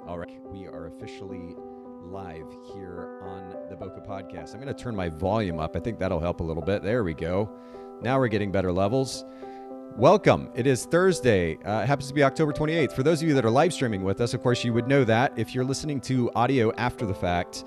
All right, we are officially live here on the Bokeh Podcast. I'm going to turn my volume up. I think that'll help a little bit. There we go. Now we're getting better levels. Welcome. It is Thursday. It happens to be October 28th. For those of you that are live streaming with us, of course, you would know that. If you're listening to audio after the fact,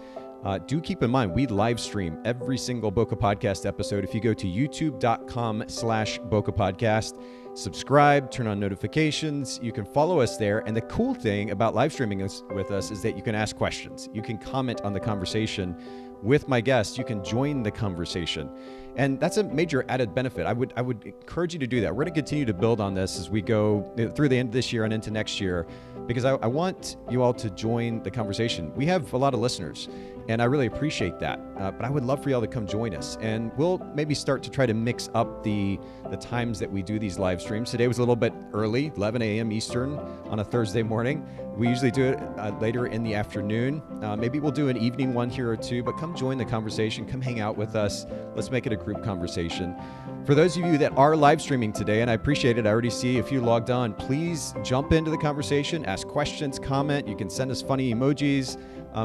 do keep in mind, we live stream every single Bokeh Podcast episode. If you go to youtube.com/Bokeh Podcast, subscribe, turn on notifications, you can follow us there. And the cool thing about live streaming with us is that you can ask questions. You can comment on the conversation with my guests. You can join the conversation. And that's a major added benefit. I would encourage you to do that. We're going to continue to build on this as we go through the end of this year and into next year, because I want you all to join the conversation. We have a lot of listeners, and I really appreciate that. But I would love for y'all to come join us. And we'll maybe start to try to mix up the times that we do these live streams. Today was a little bit early, 11 a.m. Eastern on a Thursday morning. We usually do it later in the afternoon. Maybe we'll do an evening one here or two, but come join the conversation. Come hang out with us. Let's make it a group conversation. For those of you that are live streaming today, and I appreciate it, I already see a few logged on, please jump into the conversation, ask questions, comment. You can send us funny emojis.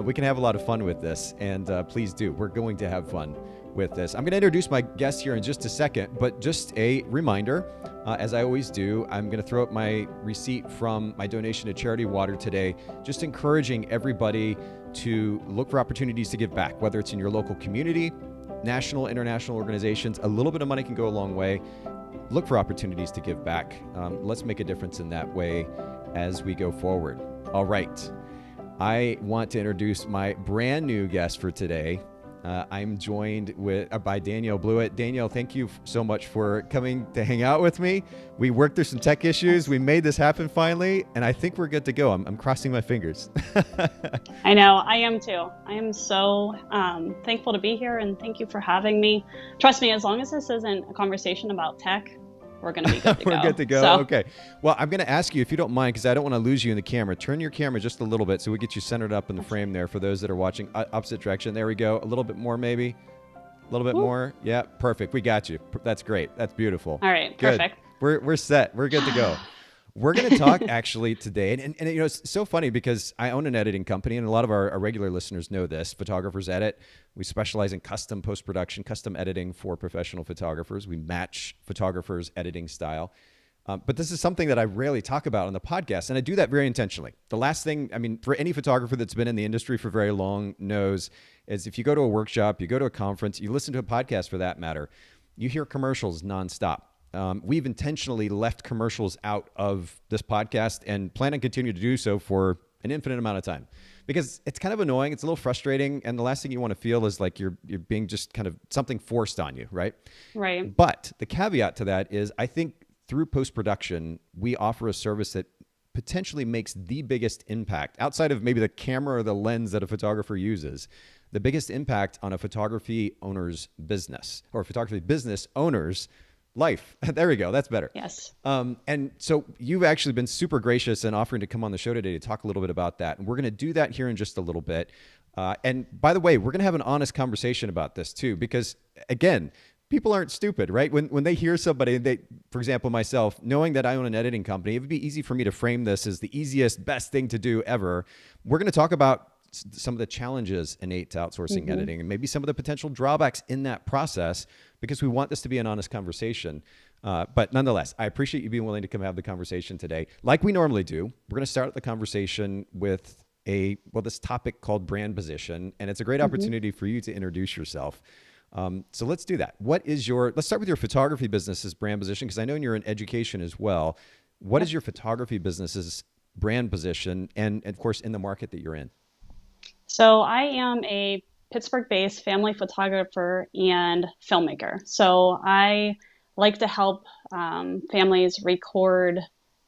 We can have a lot of fun with this, and please do. We're going to have fun with this. I'm going to introduce my guest here in just a second, but just a reminder, as I always do, I'm going to throw up my receipt from my donation to Charity Water today, just encouraging everybody to look for opportunities to give back, whether it's in your local community, national, international organizations. A little bit of money can go a long way. Look for opportunities to give back. Let's make a difference in that way as we go forward. All right. I want to introduce my brand new guest for today. I'm joined by Danielle Blewitt. Danielle, thank you so much for coming to hang out with me. We worked through some tech issues. We made this happen finally, and I think we're good to go. I'm crossing my fingers. I know. I am too. I am so thankful to be here, and thank you for having me. Trust me, as long as this isn't a conversation about tech, we're going to be good to go. We're good to go? So. Okay. Well, I'm going to ask you, if you don't mind, because I don't want to lose you in the camera, turn your camera just a little bit so we get you centered up in the frame there for those that are watching. Opposite direction. There we go. A little bit more, maybe. A little bit more. Yeah, perfect. We got you. That's great. That's beautiful. All right. Good. Perfect. We're set. We're good to go. We're going to talk actually today, and you know, it's so funny because I own an editing company, and a lot of our regular listeners know this. Photographers Edit. We specialize in custom post-production, custom editing for professional photographers. We match photographers' editing style. But this is something that I rarely talk about on the podcast, and I do that very intentionally. The last thing, I mean, for any photographer that's been in the industry for very long knows, is if you go to a workshop, you go to a conference, you listen to a podcast for that matter, you hear commercials nonstop. We've intentionally left commercials out of this podcast and plan on continuing to do so for an infinite amount of time, because it's kind of annoying. It's a little frustrating. And the last thing you want to feel is like you're being just kind of something forced on you, right? Right. But the caveat to that is, I think through post-production, we offer a service that potentially makes the biggest impact outside of maybe the camera or the lens that a photographer uses. The biggest impact on a photography owner's business, or photography business owner's life. There we go. That's better. Yes. And so you've actually been super gracious in offering to come on the show today to talk a little bit about that. And we're going to do that here in just a little bit. And by the way, we're going to have an honest conversation about this too, because again, people aren't stupid, right? When they hear somebody, for example, myself, knowing that I own an editing company, it would be easy for me to frame this as the easiest, best thing to do ever. We're going to talk about some of the challenges innate to outsourcing editing, and maybe some of the potential drawbacks in that process, because we want this to be an honest conversation. But nonetheless, I appreciate you being willing to come have the conversation today. Like we normally do, we're going to start the conversation with this topic called brand position, and it's a great opportunity for you to introduce yourself. So let's do that. Let's start with your photography business's brand position, because I know you're in education as well. What is your photography business's brand position, and of course, in the market that you're in? So I am a Pittsburgh-based family photographer and filmmaker. So I like to help families record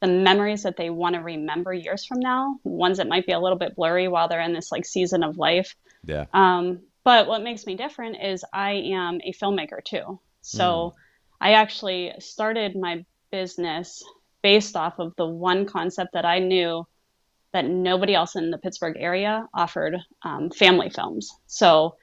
the memories that they want to remember years from now, ones that might be a little bit blurry while they're in this like season of life. Yeah. But what makes me different is I am a filmmaker too. So I actually started my business based off of the one concept that I knew that nobody else in the Pittsburgh area offered, family films. So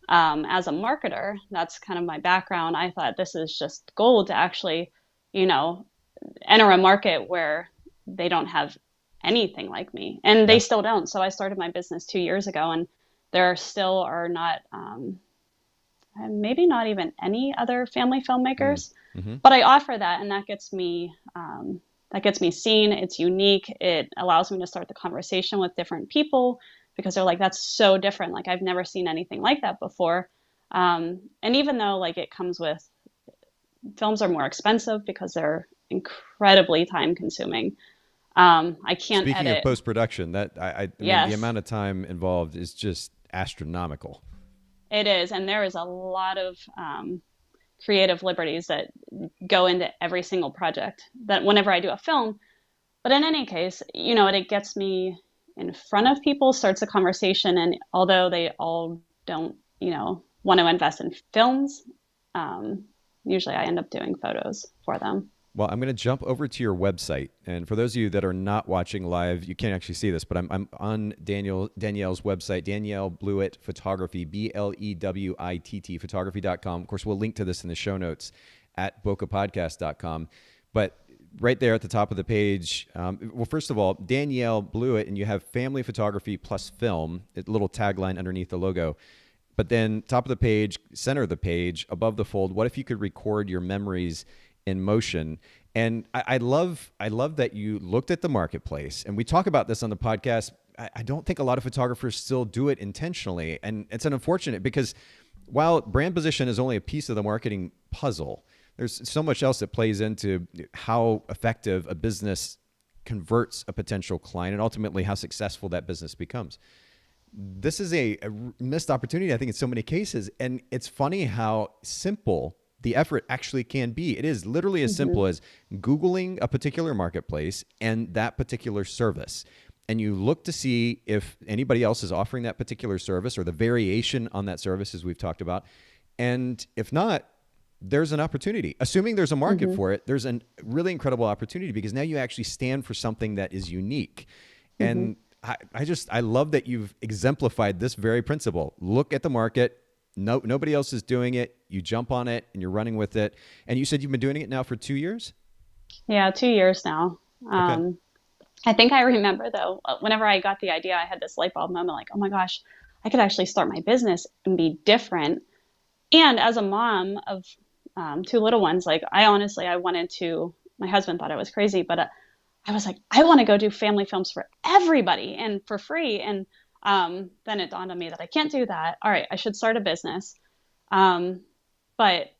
as a marketer, that's kind of my background. I thought this is just gold to actually, enter a market where they don't have anything like me, and they still don't. So I started my business 2 years ago, and there still are not, maybe not even any other family filmmakers, but I offer that, and that gets me seen. It's unique. It allows me to start the conversation with different people because they're like, that's so different. Like, I've never seen anything like that before. And even though like it comes with, films are more expensive because they're incredibly time consuming. I can't Speaking edit. of post-production, that I mean, the amount of time involved is just astronomical. It is. And there is a lot of creative liberties that go into every single project that whenever I do a film. But in any case, you know, it gets me in front of people, starts a conversation. And although they all don't, you know, want to invest in films, usually I end up doing photos for them. Well, I'm going to jump over to your website. And for those of you that are not watching live, you can't actually see this, but I'm on Danielle's website, Danielle Blewitt Photography, BLEWITT, photography.com. Of course, we'll link to this in the show notes at bokehpodcast.com. But right there at the top of the page, well, first of all, Danielle Blewitt, and you have family photography plus film, a little tagline underneath the logo. But then top of the page, center of the page, above the fold, what if you could record your memories in motion? And I love that you looked at the marketplace, and we talk about this on the podcast. I don't think a lot of photographers still do it intentionally. And it's unfortunate because while brand position is only a piece of the marketing puzzle, there's so much else that plays into how effective a business converts a potential client and ultimately how successful that business becomes. This is a missed opportunity, I think, in so many cases. And it's funny how simple the effort actually can be. It is literally as simple as Googling a particular marketplace and that particular service. And you look to see if anybody else is offering that particular service or the variation on that service, as we've talked about. And if not, there's an opportunity. Assuming there's a market for it, there's a really incredible opportunity because now you actually stand for something that is unique. And I love that you've exemplified this very principle. Look at the market. Nobody else is doing it. You jump on it and you're running with it. And you said you've been doing it now for 2 years? Yeah, 2 years now. Okay. I think I remember though, whenever I got the idea, I had this light bulb moment like, oh my gosh, I could actually start my business and be different. And as a mom of 2 little ones, like I wanted to, my husband thought I was crazy, but I was like, I want to go do family films for everybody and for free. And then it dawned on me that I can't do that. All right, I should start a business. But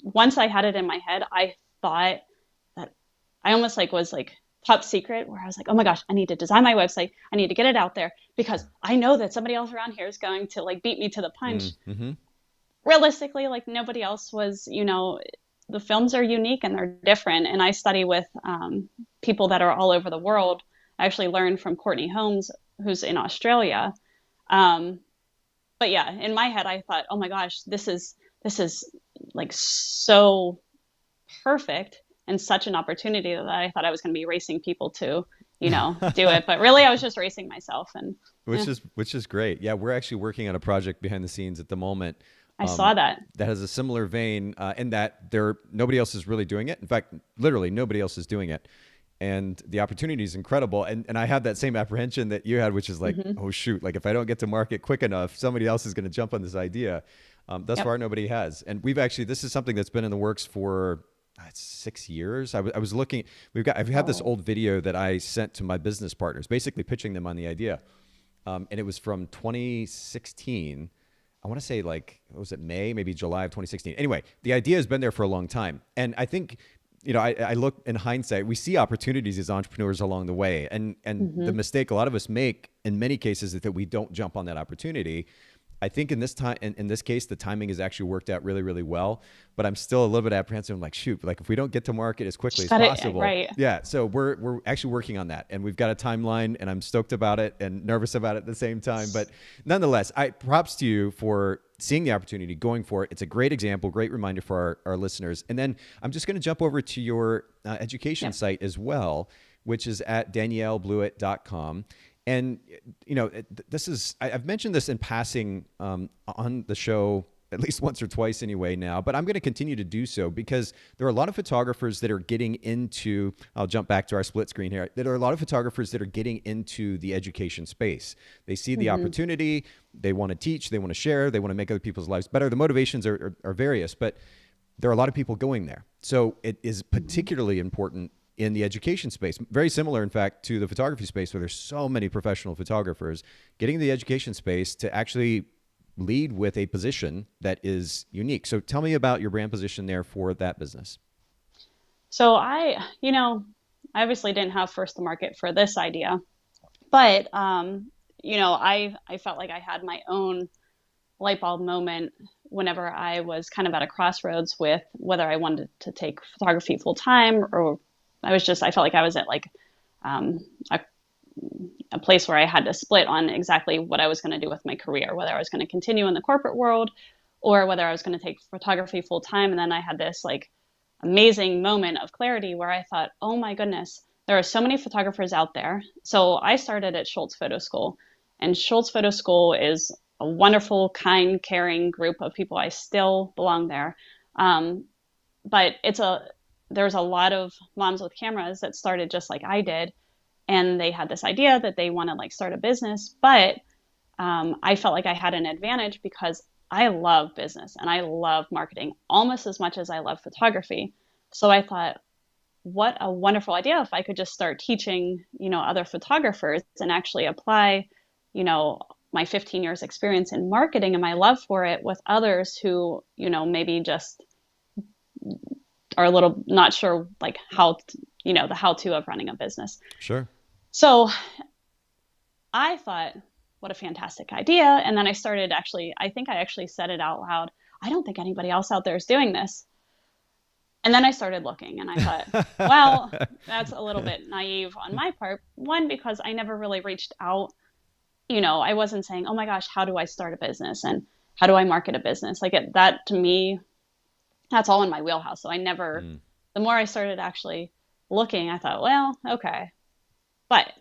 once I had it in my head, I thought that I almost was top secret, where I was like, oh my gosh, I need to design my website. I need to get it out there because I know that somebody else around here is going to beat me to the punch. Realistically, nobody else was, the films are unique and they're different. And I study with people that are all over the world. I actually learned from Courtney Holmes, who's in Australia. But yeah, in my head, I thought, oh my gosh, this is so perfect and such an opportunity that I thought I was going to be racing people to, do it. But really, I was just racing myself. And which is great. Yeah, we're actually working on a project behind the scenes at the moment. I saw that. That has a similar vein in that nobody else is really doing it. In fact, literally nobody else is doing it. And the opportunity is incredible. And I have that same apprehension that you had, which is oh shoot, if I don't get to market quick enough, somebody else is going to jump on this idea. Thus far, nobody has. And this is something that's been in the works for 6 years. I was looking, I've had this old video that I sent to my business partners, basically pitching them on the idea. And it was from 2016. I want to say was it May, maybe July of 2016. Anyway, the idea has been there for a long time. And I think, I look in hindsight, we see opportunities as entrepreneurs along the way. And the mistake a lot of us make in many cases is that we don't jump on that opportunity. I think in this case, the timing has actually worked out really, really well, but I'm still a little bit apprehensive. I'm like, shoot, if we don't get to market as quickly as possible. Right. Yeah. So we're actually working on that, and we've got a timeline, and I'm stoked about it and nervous about it at the same time. But nonetheless, props to you for seeing the opportunity, going for it. It's a great example, great reminder for our listeners. And then I'm just going to jump over to your education site as well, which is at danielleblewitt.com. And, I've mentioned this in passing on the show at least once or twice anyway now, but I'm going to continue to do so because there are a lot of photographers that are getting into, I'll jump back to our split screen here. There are a lot of photographers that are getting into the education space. They see the opportunity, they want to teach, they want to share, they want to make other people's lives better. The motivations are various, but there are a lot of people going there. So it is particularly important in the education space. Very similar, in fact, to the photography space where there's so many professional photographers. Getting the education space to actually lead with a position that is unique. So tell me about your brand position there for that business. So I obviously didn't have first to market for this idea, but, I felt like I had my own light bulb moment whenever I was kind of at a crossroads with whether I wanted to take photography full time, or I felt like I was at like a place where I had to split on exactly what I was going to do with my career, whether I was going to continue in the corporate world or whether I was going to take photography full time. And then I had this like amazing moment of clarity where I thought, oh my goodness, there are so many photographers out there. So I started at Schultz Photo School, and Schultz Photo School is a wonderful, kind, caring group of people. I still belong there. But there's a lot of moms with cameras that started just like I did. And they had this idea that they want to like start a business, but I felt like I had an advantage because I love business and I love marketing almost as much as I love photography. So I thought, what a wonderful idea if I could just start teaching, other photographers and actually apply, my 15 years experience in marketing and my love for it with others who, maybe just are a little not sure like how, the how-to of running a business. Sure. So I thought, what a fantastic idea. And then I think I actually said it out loud. I don't think anybody else out there is doing this. And then I started looking and I thought, well, that's a little bit naive on my part. One, because I never really reached out. I wasn't saying, oh my gosh, how do I start a business and how do I market a business? Like that to me, that's all in my wheelhouse. So I never, the more I started actually looking, I thought, well, okay. But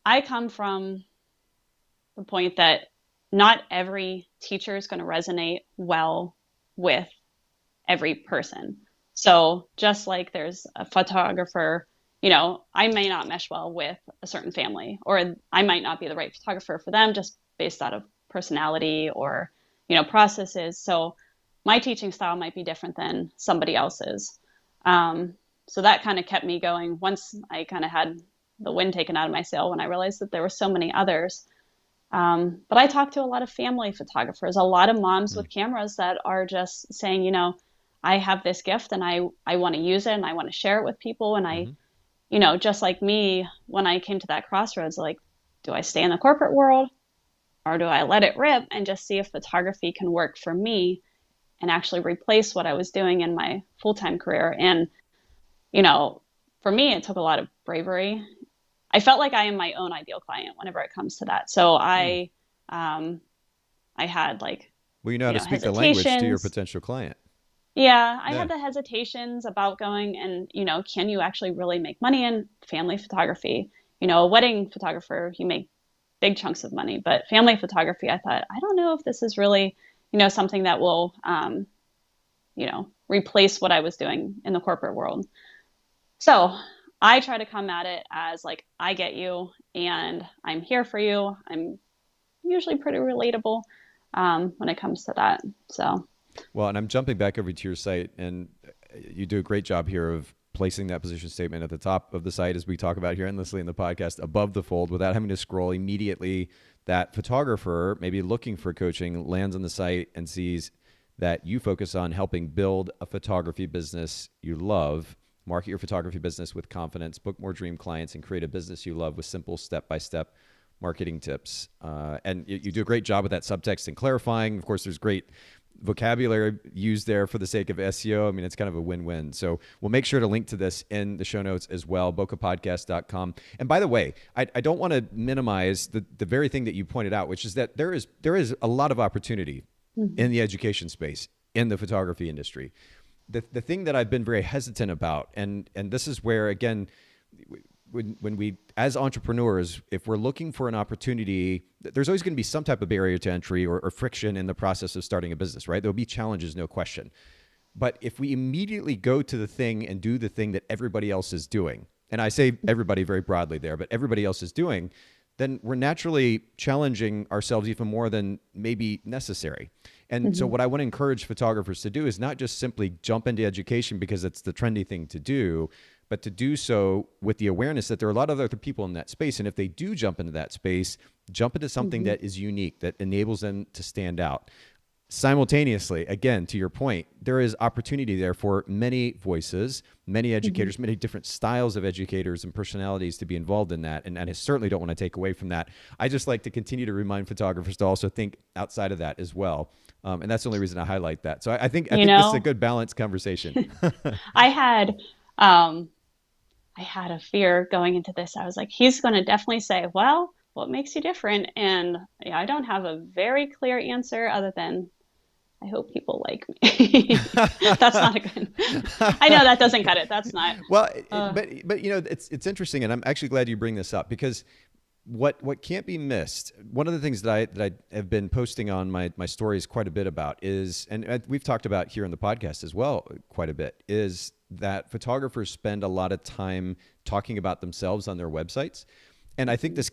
I come from the point that not every teacher is going to resonate well with every person. So just like there's a photographer, I may not mesh well with a certain family, or I might not be the right photographer for them just based out of personality or, processes. So my teaching style might be different than somebody else's. So that kind of kept me going once I kind of had the wind taken out of my sail when I realized that there were so many others. But I talked to a lot of family photographers, a lot of moms with cameras that are just saying, I have this gift and I want to use it and I want to share it with people. And I, just like me, when I came to that crossroads, like, do I stay in the corporate world or do I let it rip and just see if photography can work for me and actually replace what I was doing in my full-time career? And, for me, it took a lot of bravery. I felt like I am my own ideal client whenever it comes to that. So I had like, well, you know how to speak the language to your potential client. Yeah, I had the hesitations about going and, can you actually really make money in family photography? A wedding photographer, you make big chunks of money, but family photography, I thought, I don't know if this is really, something that will, replace what I was doing in the corporate world. So I try to come at it as like, I get you and I'm here for you. I'm usually pretty relatable when it comes to that. So. Well, and I'm jumping back over to your site, and you do a great job here of placing that position statement at the top of the site, as we talk about here endlessly in the podcast, above the fold without having to scroll immediately. That photographer, maybe looking for coaching, lands on the site and sees that you focus on helping build a photography business you love, market your photography business with confidence, book more dream clients, and create a business you love with simple step-by-step marketing tips. And you do a great job with that subtext and clarifying. Of course, there's great vocabulary used there for the sake of SEO. I mean, it's kind of a win-win. So we'll make sure to link to this in the show notes as well, bokehpodcast.com. And by the way, I don't want to minimize the very thing that you pointed out, which is that there is a lot of opportunity in the education space, in the photography industry. The thing that I've been very hesitant about, and this is where, again, when we, as entrepreneurs, if we're looking for an opportunity, there's always going to be some type of barrier to entry or friction in the process of starting a business, right? There'll be challenges, no question. But if we immediately go to the thing and do the thing that everybody else is doing, and I say everybody very broadly there, but everybody else is doing, then we're naturally challenging ourselves even more than maybe necessary. And so what I want to encourage photographers to do is not just simply jump into education because it's the trendy thing to do, but to do so with the awareness that there are a lot of other people in that space. And if they do jump into that space, jump into something that is unique, that enables them to stand out. Simultaneously, again, to your point, there is opportunity there for many voices, many educators, many different styles of educators and personalities to be involved in that. And I certainly don't want to take away from that. I just like to continue to remind photographers to also think outside of that as well. And that's the only reason I highlight that. So I think this is a good balanced conversation. I had a fear going into this. I was like, he's going to definitely say, well, what makes you different? And I don't have a very clear answer other than I hope people like me. That's not a good. I know that doesn't cut it. That's not. Well, but it's interesting, and I'm actually glad you bring this up because what can't be missed. One of the things that I have been posting on my stories quite a bit about is, and we've talked about here on the podcast as well quite a bit, is that photographers spend a lot of time talking about themselves on their websites. And I think this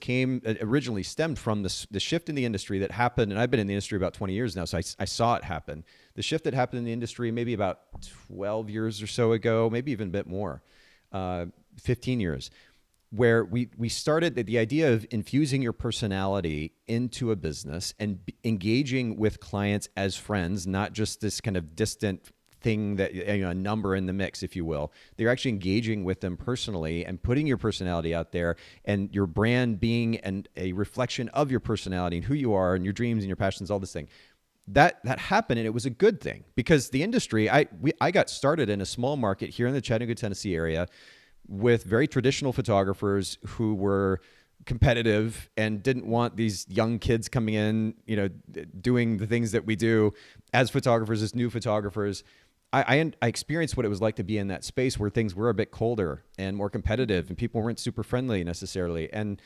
originally stemmed from the shift in the industry that happened. And I've been in the industry about 20 years now, so I saw it happen. The shift that happened in the industry maybe about 12 years or so ago, maybe even a bit more, 15 years, where we started the idea of infusing your personality into a business and engaging with clients as friends, not just this kind of distant thing that, a number in the mix, if you will. They're actually engaging with them personally and putting your personality out there, and your brand being a reflection of your personality and who you are and your dreams and your passions, all this thing. That happened, and it was a good thing because the industry, I got started in a small market here in the Chattanooga, Tennessee area with very traditional photographers who were competitive and didn't want these young kids coming in, doing the things that we do as photographers, as new photographers. I experienced what it was like to be in that space where things were a bit colder and more competitive and people weren't super friendly necessarily. And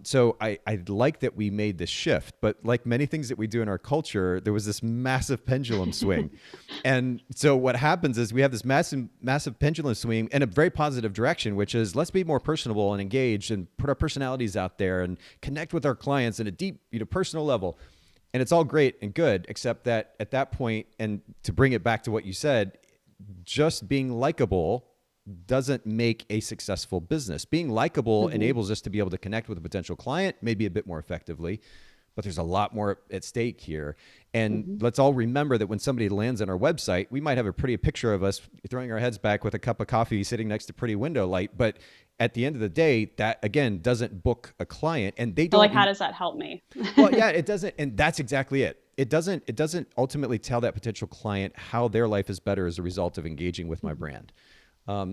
so I like that we made this shift, but like many things that we do in our culture, there was this massive pendulum swing. And so what happens is we have this massive pendulum swing in a very positive direction, which is let's be more personable and engaged and put our personalities out there and connect with our clients at a deep, personal level. And it's all great and good, except that at that point, and to bring it back to what you said, just being likable doesn't make a successful business. Being likable enables us to be able to connect with a potential client maybe a bit more effectively, but there's a lot more at stake here. And let's all remember that when somebody lands on our website, we might have a pretty picture of us throwing our heads back with a cup of coffee sitting next to pretty window light, but at the end of the day, that again doesn't book a client, and they don't. How does that help me? Well, yeah, it doesn't, and that's exactly it. It doesn't ultimately tell that potential client how their life is better as a result of engaging with my brand.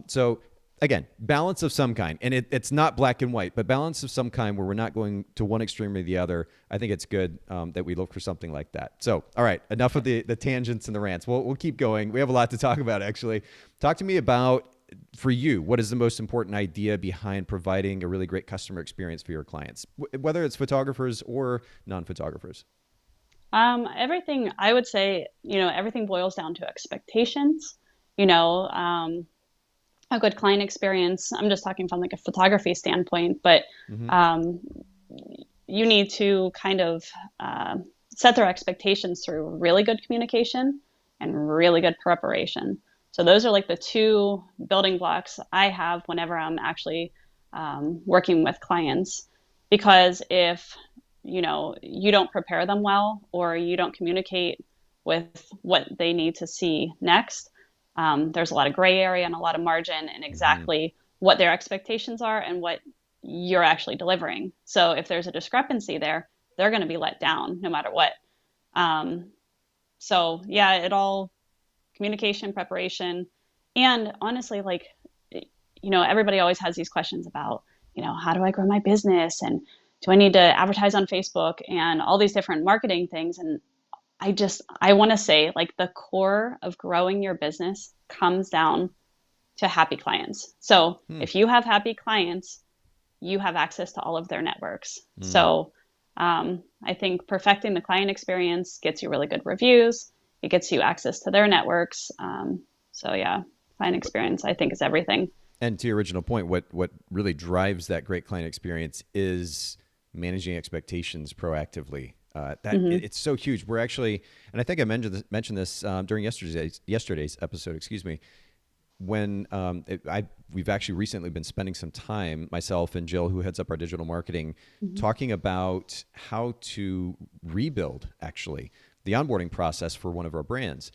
So again, balance of some kind, and it's not black and white, but balance of some kind where we're not going to one extreme or the other. I think it's good that we look for something like that. So, all right, enough of the tangents and the rants. We'll keep going. We have a lot to talk about, actually. Talk to me about, for you, what is the most important idea behind providing a really great customer experience for your clients, whether it's photographers or non-photographers? Everything, I would say, everything boils down to expectations. A good client experience. I'm just talking from like a photography standpoint, but you need to kind of set their expectations through really good communication and really good preparation. So those are like the two building blocks I have whenever I'm actually working with clients, because if you don't prepare them well, or you don't communicate with what they need to see next, there's a lot of gray area and a lot of margin in exactly what their expectations are and what you're actually delivering. So if there's a discrepancy there, they're going to be let down no matter what. So yeah, it all communication, preparation, and honestly, everybody always has these questions about, how do I grow my business? And do I need to advertise on Facebook and all these different marketing things? And I want to say, the core of growing your business comes down to happy clients. So if you have happy clients, you have access to all of their networks. So I think perfecting the client experience gets you really good reviews. It gets you access to their networks. So yeah, client experience, I think, is everything. And to your original point, what really drives that great client experience is managing expectations proactively. It's so huge. We're actually, and I think I mentioned this during yesterday's episode. Excuse me. When we've actually recently been spending some time, myself and Jill, who heads up our digital marketing, talking about how to rebuild actually the onboarding process for one of our brands,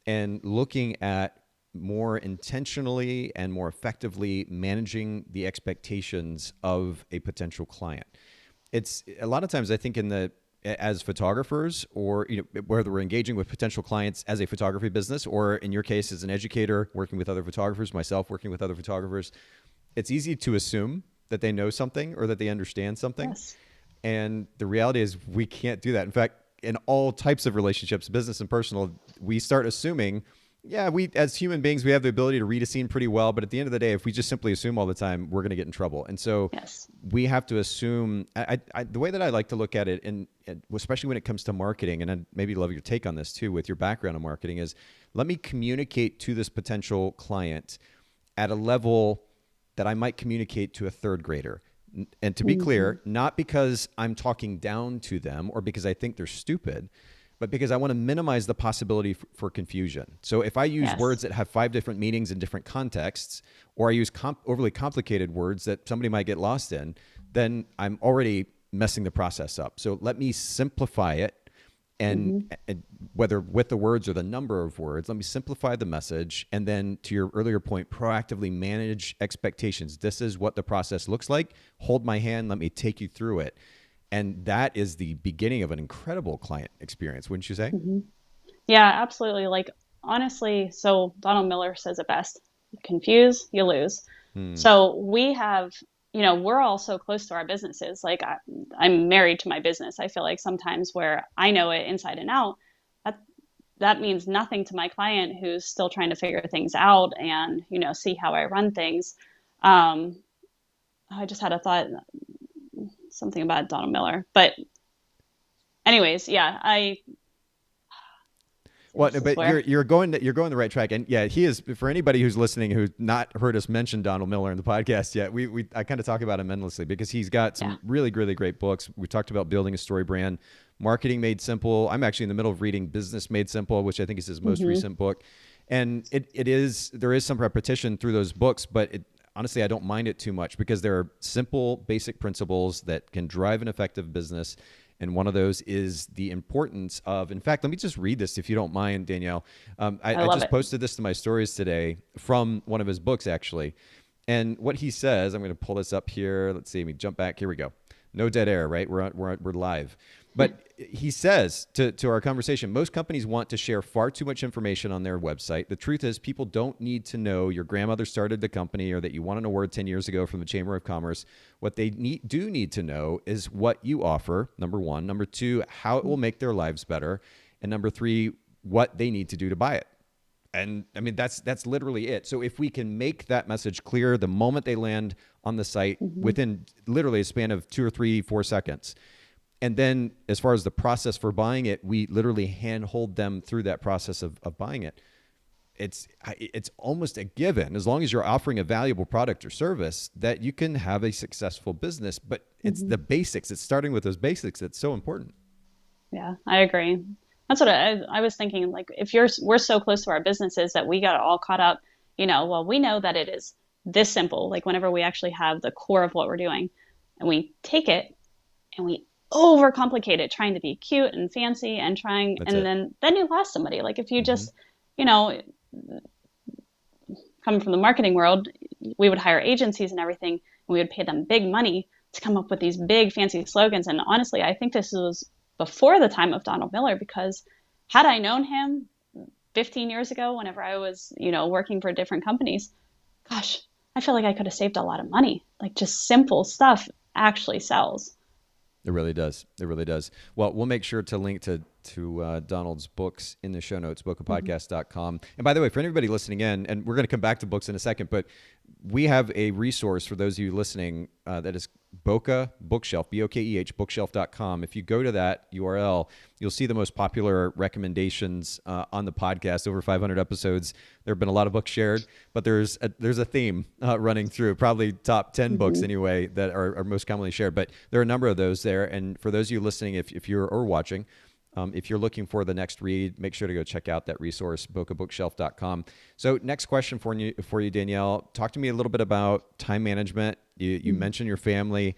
and looking at more intentionally and more effectively managing the expectations of a potential client. It's a lot of times, I think, as photographers, or whether we're engaging with potential clients as a photography business, or in your case as an educator working with other photographers, myself working with other photographers, it's easy to assume that they know something or that they understand something. Yes. And the reality is we can't do that. In fact, in all types of relationships, business and personal, we start assuming, we as human beings, we have the ability to read a scene pretty well, but at the end of the day, if we just simply assume all the time, we're going to get in trouble. And so we have to assume. The way that I like to look at it, and especially when it comes to marketing, and I'd maybe love your take on this too with your background in marketing, is let me communicate to this potential client at a level that I might communicate to a third grader. And to be clear, not because I'm talking down to them or because I think they're stupid, but because I want to minimize the possibility for confusion. So if I use words that have 5 different meanings in different contexts, or I use overly complicated words that somebody might get lost in, then I'm already messing the process up. So let me simplify it, and whether with the words or the number of words, let me simplify the message. And then to your earlier point, proactively manage expectations. This is what the process looks like. Hold my hand. Let me take you through it. And that is the beginning of an incredible client experience, wouldn't you say? Yeah, absolutely. Like, honestly, so Donald Miller says it best: you confuse, you lose. So we have, we're all so close to our businesses. Like, I'm married to my business. I feel like sometimes where I know it inside and out, that means nothing to my client who's still trying to figure things out and, see how I run things. I just had a thought, something about Donald Miller, but anyways, you're going the right track, and he is. For anybody who's listening who's not heard us mention Donald Miller in the podcast yet, I kind of talk about him endlessly because he's got some really, really great books. We talked about building a story brand, Marketing Made Simple. I'm actually in the middle of reading Business Made Simple, which I think is his most recent book, and there is some repetition through those books, but honestly, I don't mind it too much because there are simple, basic principles that can drive an effective business. And one of those is the importance of, in fact, let me just read this if you don't mind, Danielle. I just posted this to my stories today from one of his books, actually. And what he says, I'm going to pull this up here. Let's see, let me jump back. Here we go. No dead air, right? We're live. But he says to our conversation, most companies want to share far too much information on their website. The truth is, people don't need to know your grandmother started the company or that you won an award 10 years ago from the Chamber of Commerce. What they do need to know is what you offer, number one. Number two, how it will make their lives better. And number three, what they need to do to buy it. And I mean, that's literally it. So if we can make that message clear the moment they land on the site within literally a span of 2 or 3, 4 seconds, and then as far as the process for buying it, we literally handhold them through that process of buying it. It's almost a given, as long as you're offering a valuable product or service, that you can have a successful business. But it's the basics. It's starting with those basics that's so important. Yeah, I agree. That's what I was thinking. Like, we're so close to our businesses that we got all caught up, well, we know that it is this simple. Like, whenever we actually have the core of what we're doing and we take it and we overcomplicate it, trying to be cute and fancy and then you lost somebody. Like, if you just, coming from the marketing world, we would hire agencies and everything, and we would pay them big money to come up with these big fancy slogans. And honestly, I think this was before the time of Donald Miller, because had I known him 15 years ago, whenever I was, working for different companies, gosh, I feel like I could have saved a lot of money. Like, just simple stuff actually sells. It really does. It really does. Well, we'll make sure to link to Donald's books in the show notes, bokehpodcast.com. And by the way, for anybody listening in, and we're going to come back to books in a second, but we have a resource for those of you listening that is Bokeh Bookshelf, Bokeh, bookshelf.com. If you go to that URL, you'll see the most popular recommendations on the podcast. Over 500 episodes. There have been a lot of books shared, but there's a theme running through, probably top 10 books anyway that are most commonly shared. But there are a number of those there. And for those of you listening, if you're or watching, if you're looking for the next read, make sure to go check out that resource, bokehbookshelf.com. So next question for you, Danielle. Talk to me a little bit about time management. You mentioned your family.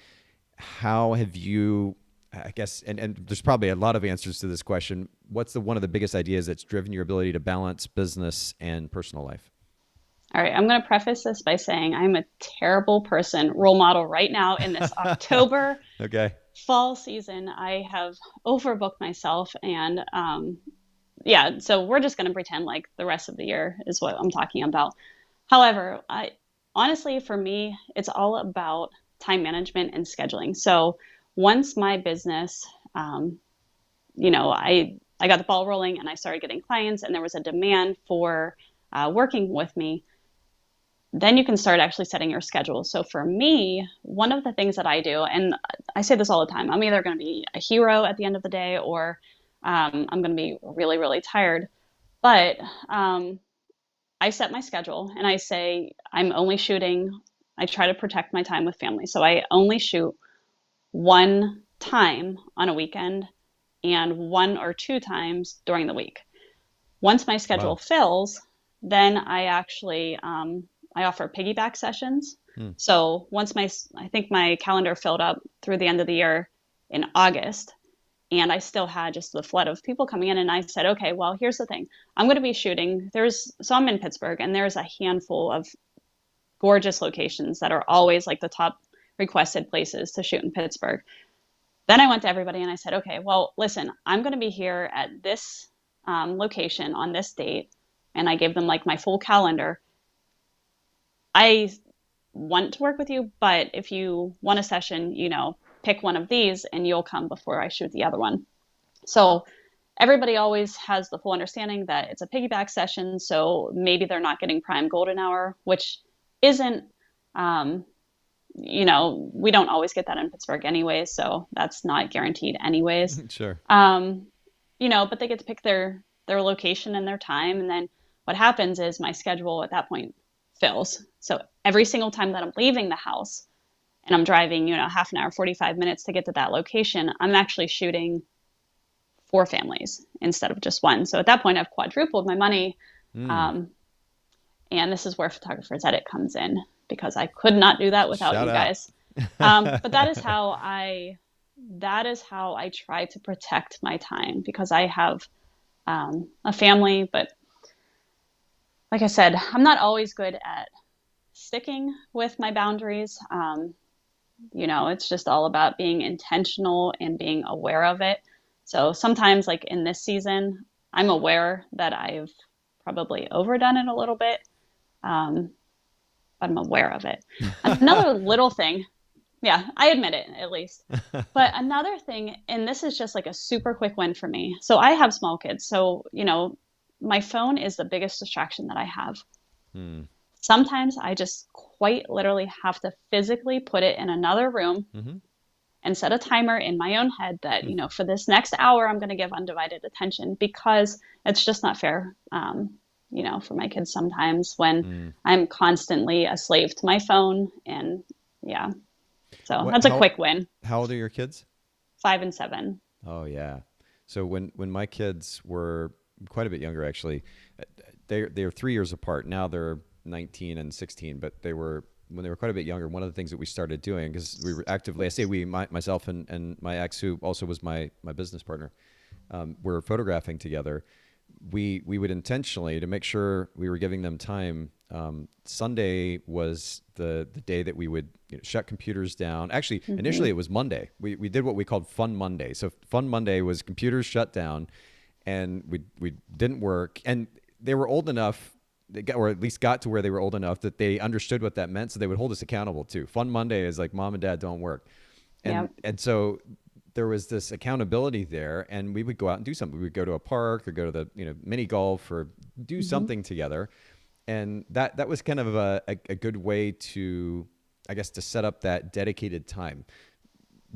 How have you, I guess, and there's probably a lot of answers to this question. What's one of the biggest ideas that's driven your ability to balance business and personal life? All right, I'm going to preface this by saying I'm a terrible role model right now in this October fall season. I have overbooked myself, and so we're just going to pretend like the rest of the year is what I'm talking about. However, honestly, for me, it's all about time management and scheduling. So once my business, I got the ball rolling and I started getting clients, and there was a demand for working with me, then you can start actually setting your schedule. So for me, one of the things that I do, and I say this all the time, I'm either going to be a hero at the end of the day, or I'm going to be really, really tired. But I set my schedule and I say I'm only shooting. I try to protect my time with family. So I only shoot one time on a weekend and 1 or 2 times during the week. Once my schedule fills, then I actually I offer piggyback sessions. So once I think my calendar filled up through the end of the year in August, and I still had just the flood of people coming in, and I said, okay, well, here's the thing. I'm going to be shooting. So I'm in Pittsburgh, and there's a handful of gorgeous locations that are always like the top requested places to shoot in Pittsburgh. Then I went to everybody and I said, okay, well, listen, I'm going to be here at this location on this date. And I gave them like my full calendar. I want to work with you, but if you want a session, pick one of these and you'll come before I shoot the other one. So everybody always has the full understanding that it's a piggyback session. So maybe they're not getting prime golden hour, which isn't, we don't always get that in Pittsburgh anyway. So that's not guaranteed anyways. Sure. But they get to pick their location and their time. And then what happens is my schedule at that point fills. So every single time that I'm leaving the house and I'm driving, half an hour, 45 minutes to get to that location, I'm actually shooting 4 families instead of just 1. So at that point I've quadrupled my money. And this is where Photographer's Edit comes in, because I could not do that without you guys. But that is how I try to protect my time, because I have a family, but like I said, I'm not always good at sticking with my boundaries. It's just all about being intentional and being aware of it. So sometimes, like in this season, I'm aware that I've probably overdone it a little bit, but I'm aware of it. Another little thing, I admit it at least. But another thing, and this is just like a super quick win for me. So I have small kids. So, my phone is the biggest distraction that I have. Sometimes I just quite literally have to physically put it in another room and set a timer in my own head that, for this next hour, I'm going to give undivided attention, because it's just not fair, for my kids sometimes when I'm constantly a slave to my phone. And so that's a quick win. How old are your kids? 5 and 7. Oh, yeah. So when my kids were quite a bit younger, actually, they're 3 years apart. Now they're 19 and 16, but when they were quite a bit younger, one of the things that we started doing, because we were actively, I say we, myself and my ex, who also was my business partner, were photographing together. We would intentionally, to make sure we were giving them time, Sunday was the day that we would shut computers down. Actually, initially it was Monday. We did what we called Fun Monday. So Fun Monday was computers shut down, and we didn't work. And they were old enough, or at least got to where they were old enough that they understood what that meant, so they would hold us accountable too. Fun Monday is like, Mom and Dad don't work. And so there was this accountability there, and we would go out and do something. We would go to a park or go to the mini golf or do something together. And that was kind of a good way to, I guess, to set up that dedicated time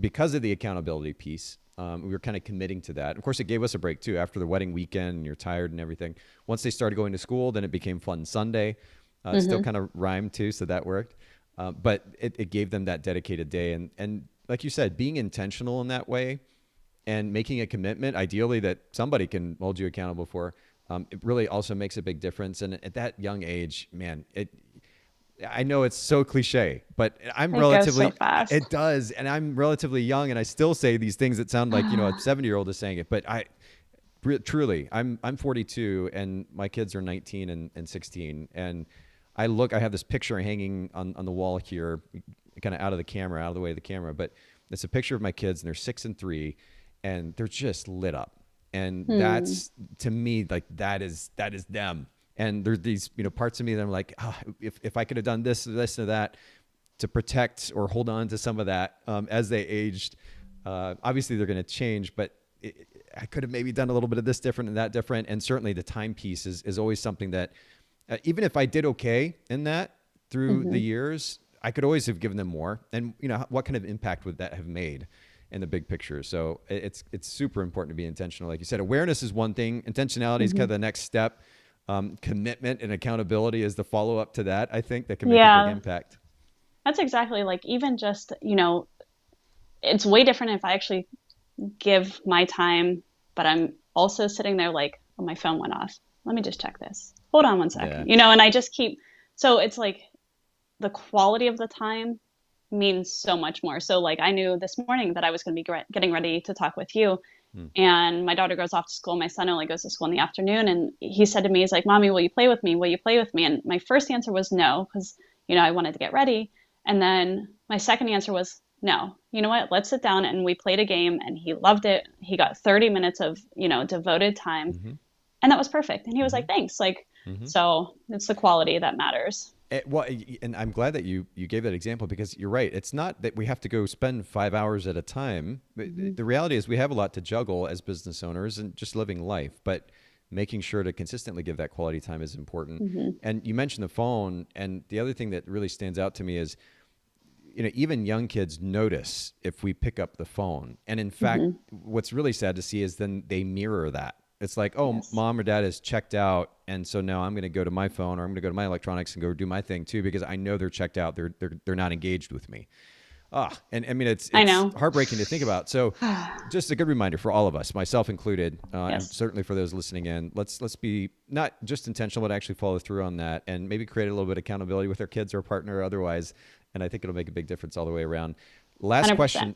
because of the accountability piece. We were kind of committing to that. Of course, it gave us a break too after the wedding weekend and you're tired and everything. Once they started going to school, then it became Fun Sunday. It still kind of rhymed too, so that worked. But it gave them that dedicated day. And like you said, being intentional in that way and making a commitment, ideally that somebody can hold you accountable for, it really also makes a big difference. And at that young age, man, I know it's so cliche, but I'm relatively, goes so fast. It does. And I'm relatively young and I still say these things that sound like, a 70-year-old is saying it, but truly, I'm 42 and my kids are 19 and 16. And I have this picture hanging on the wall here, kind of out of the way of the camera, but it's a picture of my kids and they're 6 and 3 and they're just lit up. And that's, to me, like that is them. And there's these, parts of me that I'm like, if I could have done this or that to protect or hold on to some of that as they aged, obviously they're going to change, but I could have maybe done a little bit of this different and that different. And certainly the time piece is always something that even if I did okay in that through the years, I could always have given them more. And what kind of impact would that have made in the big picture? So it's super important to be intentional. Like you said, awareness is one thing. Intentionality is kind of the next step. Commitment and accountability is the follow-up to that, I think, that can make a big impact. That's exactly, like, even just, it's way different if I actually give my time, but I'm also sitting there like, oh, my phone went off. Let me just check this. Hold on one second. And I just keep, so it's like the quality of the time means so much more. So like I knew this morning that I was going to be getting ready to talk with you. And my daughter goes off to school. My son only goes to school in the afternoon. And he said to me, he's like, Mommy, will you play with me? Will you play with me? And my first answer was no, because, I wanted to get ready. And then my second answer was no. You know what? Let's sit down. And we played a game and he loved it. He got 30 minutes of, devoted time. And that was perfect. And he was like, thanks. Like, so it's the quality that matters. And I'm glad that you gave that example, because you're right. It's not that we have to go spend 5 hours at a time. The reality is we have a lot to juggle as business owners and just living life, but making sure to consistently give that quality time is important. And you mentioned the phone. And the other thing that really stands out to me is, even young kids notice if we pick up the phone. And in fact, what's really sad to see is then they mirror that. It's like, oh, Mom or Dad is checked out, and so now I'm going to go to my phone, or I'm going to go to my electronics and go do my thing too, because I know they're checked out. They're not engaged with me. And I mean, it's heartbreaking to think about. So just a good reminder for all of us, myself included, and certainly for those listening in, let's be not just intentional, but actually follow through on that, and maybe create a little bit of accountability with our kids or partner or otherwise. And I think it'll make a big difference all the way around. Last 100%.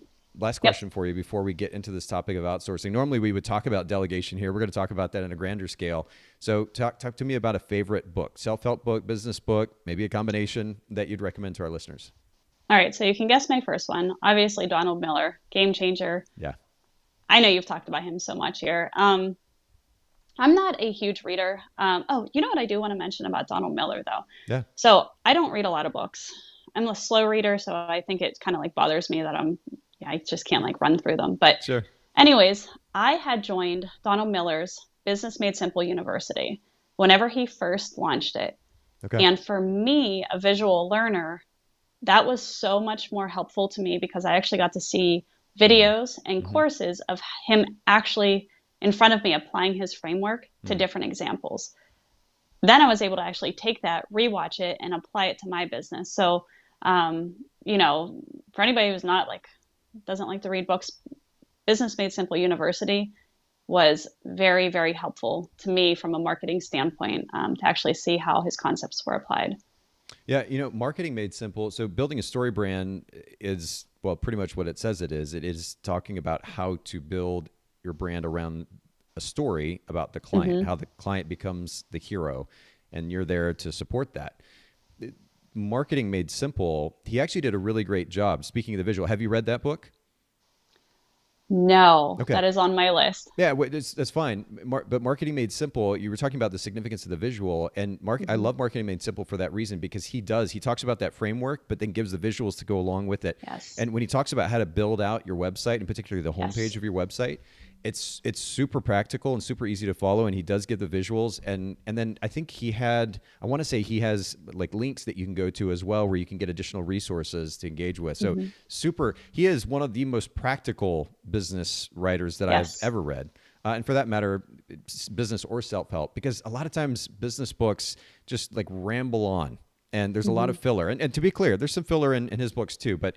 Question for you before we get into this topic of outsourcing. Normally we would talk about delegation here. We're going to talk about that in a grander scale. So talk to me about a favorite book, self-help book, business book, maybe a combination that you'd recommend to our listeners. All right. So you can guess my first one. Obviously, Donald Miller, Game Changer. Yeah. I know you've talked about him so much here. I'm not a huge reader. You know what I do want to mention about Donald Miller, though? Yeah. So I don't read a lot of books. I'm a slow reader, so I think it kind of like bothers me that I just can't like run through them. But sure. Anyways, I had joined Donald Miller's Business Made Simple University whenever he first launched it. Okay. And for me, a visual learner, that was so much more helpful to me because I actually got to see videos and courses of him actually in front of me applying his framework to different examples. Then I was able to actually take that, rewatch it, and apply it to my business. So, for anybody who's not doesn't like to read books, Business Made Simple University was very, very helpful to me from a marketing standpoint to actually see how his concepts were applied. Yeah, marketing made simple. So building a story brand is, well, pretty much what it says it is. It is talking about how to build your brand around a story about the client, how the client becomes the hero, and you're there to support that. Marketing Made Simple, he actually did a really great job. Speaking of the visual, have you read that book? No, that is on my list. Yeah, that's fine. But Marketing Made Simple, you were talking about the significance of the visual, and I love Marketing Made Simple for that reason, because he talks about that framework, but then gives the visuals to go along with it. Yes. And when he talks about how to build out your website, and particularly the homepage of your website, it's super practical and super easy to follow, and he does give the visuals, and then I think I want to say he has like links that you can go to as well where you can get additional resources to engage with. So he is one of the most practical business writers that I've ever read. And for that matter, business or self-help, because a lot of times business books just like ramble on, and there's a lot of filler. And to be clear, there's some filler in his books too, but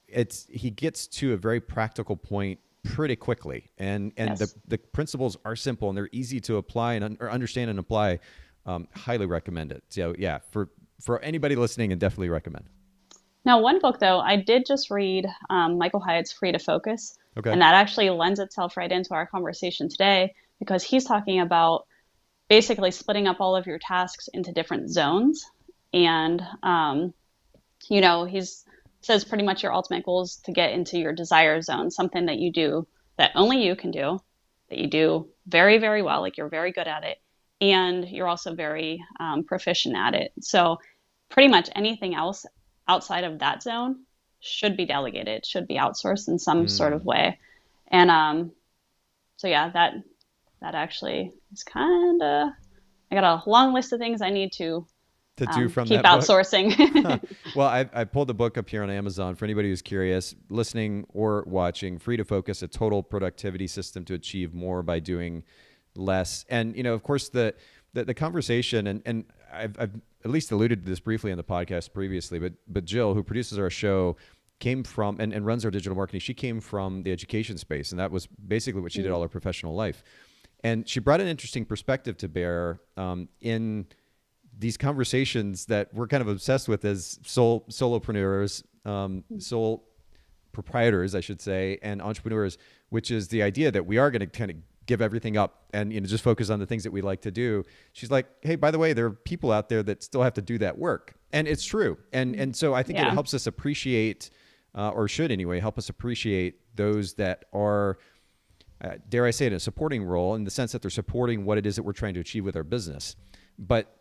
he gets to a very practical point pretty quickly, and the principles are simple and they're easy to apply or understand and apply. Highly recommend it. So yeah, for anybody listening, and definitely recommend. Now, one book though, I did just read Michael Hyatt's Free to Focus, and that actually lends itself right into our conversation today, because he's talking about basically splitting up all of your tasks into different zones, and he's says pretty much your ultimate goal is to get into your desire zone, something that you do that only you can do, that you do very, very well, like you're very good at it, and you're also very proficient at it. So pretty much anything else outside of that zone should be delegated, should be outsourced in some sort of way. And so yeah, that actually is kind of, I got a long list of things I need to do from keep that outsourcing. Well, I pulled the book up here on Amazon for anybody who's curious, listening or watching. Free to Focus: A Total Productivity System to Achieve More by Doing Less. And of course, the conversation, and I've at least alluded to this briefly on the podcast previously, but Jill, who produces our show, came from and runs our digital marketing. She came from the education space, and that was basically what she did all her professional life. And she brought an interesting perspective to bear in these conversations that we're kind of obsessed with as solopreneurs, sole proprietors, I should say, and entrepreneurs, which is the idea that we are going to kind of give everything up and just focus on the things that we like to do. She's like, hey, by the way, there are people out there that still have to do that work. And it's true. And so I think it helps us appreciate, or should anyway, help us appreciate those that are, dare I say it, in a supporting role, in the sense that they're supporting what it is that we're trying to achieve with our business. But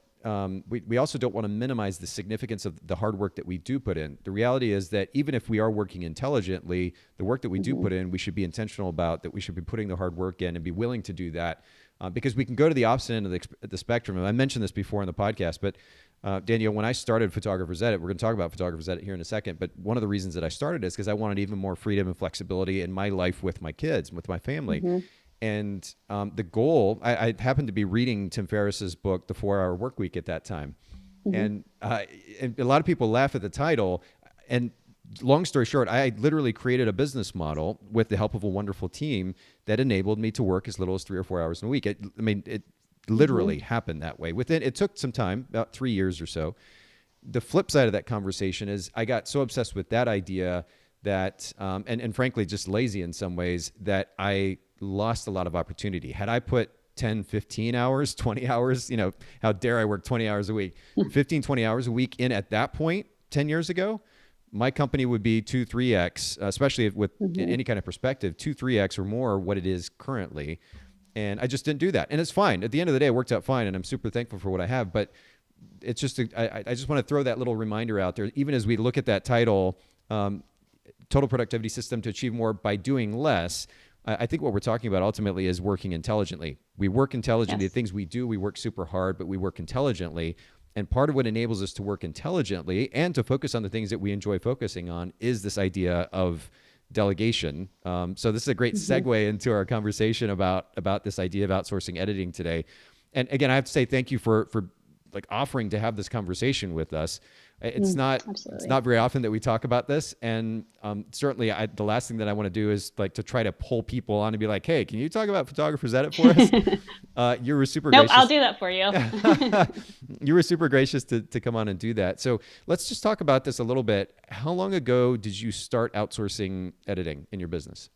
we also don't want to minimize the significance of the hard work that we do put in. The reality is that even if we are working intelligently, the work that we do put in, we should be intentional about that. We should be putting the hard work in and be willing to do that, because we can go to the opposite end of the spectrum. And I mentioned this before in the podcast, but Danielle, when I started Photographer's Edit, we're going to talk about Photographer's Edit here in a second, but one of the reasons that I started is because I wanted even more freedom and flexibility in my life with my kids, with my family. And the goal, I happened to be reading Tim Ferriss's book, The 4-Hour Workweek, at that time. And a lot of people laugh at the title. And long story short, I literally created a business model with the help of a wonderful team that enabled me to work as little as 3 or 4 hours a week. It literally happened that way. It took some time, about 3 years or so. The flip side of that conversation is I got so obsessed with that idea that, and frankly, just lazy in some ways, that I lost a lot of opportunity. Had I put 10, 15 hours, 20 hours, how dare I work 20 hours a week, 15, 20 hours a week in at that point, 10 years ago, my company would be 2, 3x, especially with in any kind of perspective, 2, 3x or more what it is currently. And I just didn't do that. And it's fine. At the end of the day, it worked out fine. And I'm super thankful for what I have. But it's just, I just want to throw that little reminder out there, even as we look at that title, Total Productivity System to Achieve More by Doing Less. I think what we're talking about ultimately is working intelligently. We work intelligently. The things we do, we work super hard, but we work intelligently. And part of what enables us to work intelligently and to focus on the things that we enjoy focusing on is this idea of delegation. So this is a great segue into our conversation about this idea of outsourcing editing today. And again, I have to say thank you for like offering to have this conversation with us. It's not very often that we talk about this. And certainly the last thing that I want to do is like to try to pull people on and be like, hey, can you talk about Photographer's Edit for us? You were super gracious. I'll do that for you. You were super gracious to come on and do that. So let's just talk about this a little bit. How long ago did you start outsourcing editing in your business?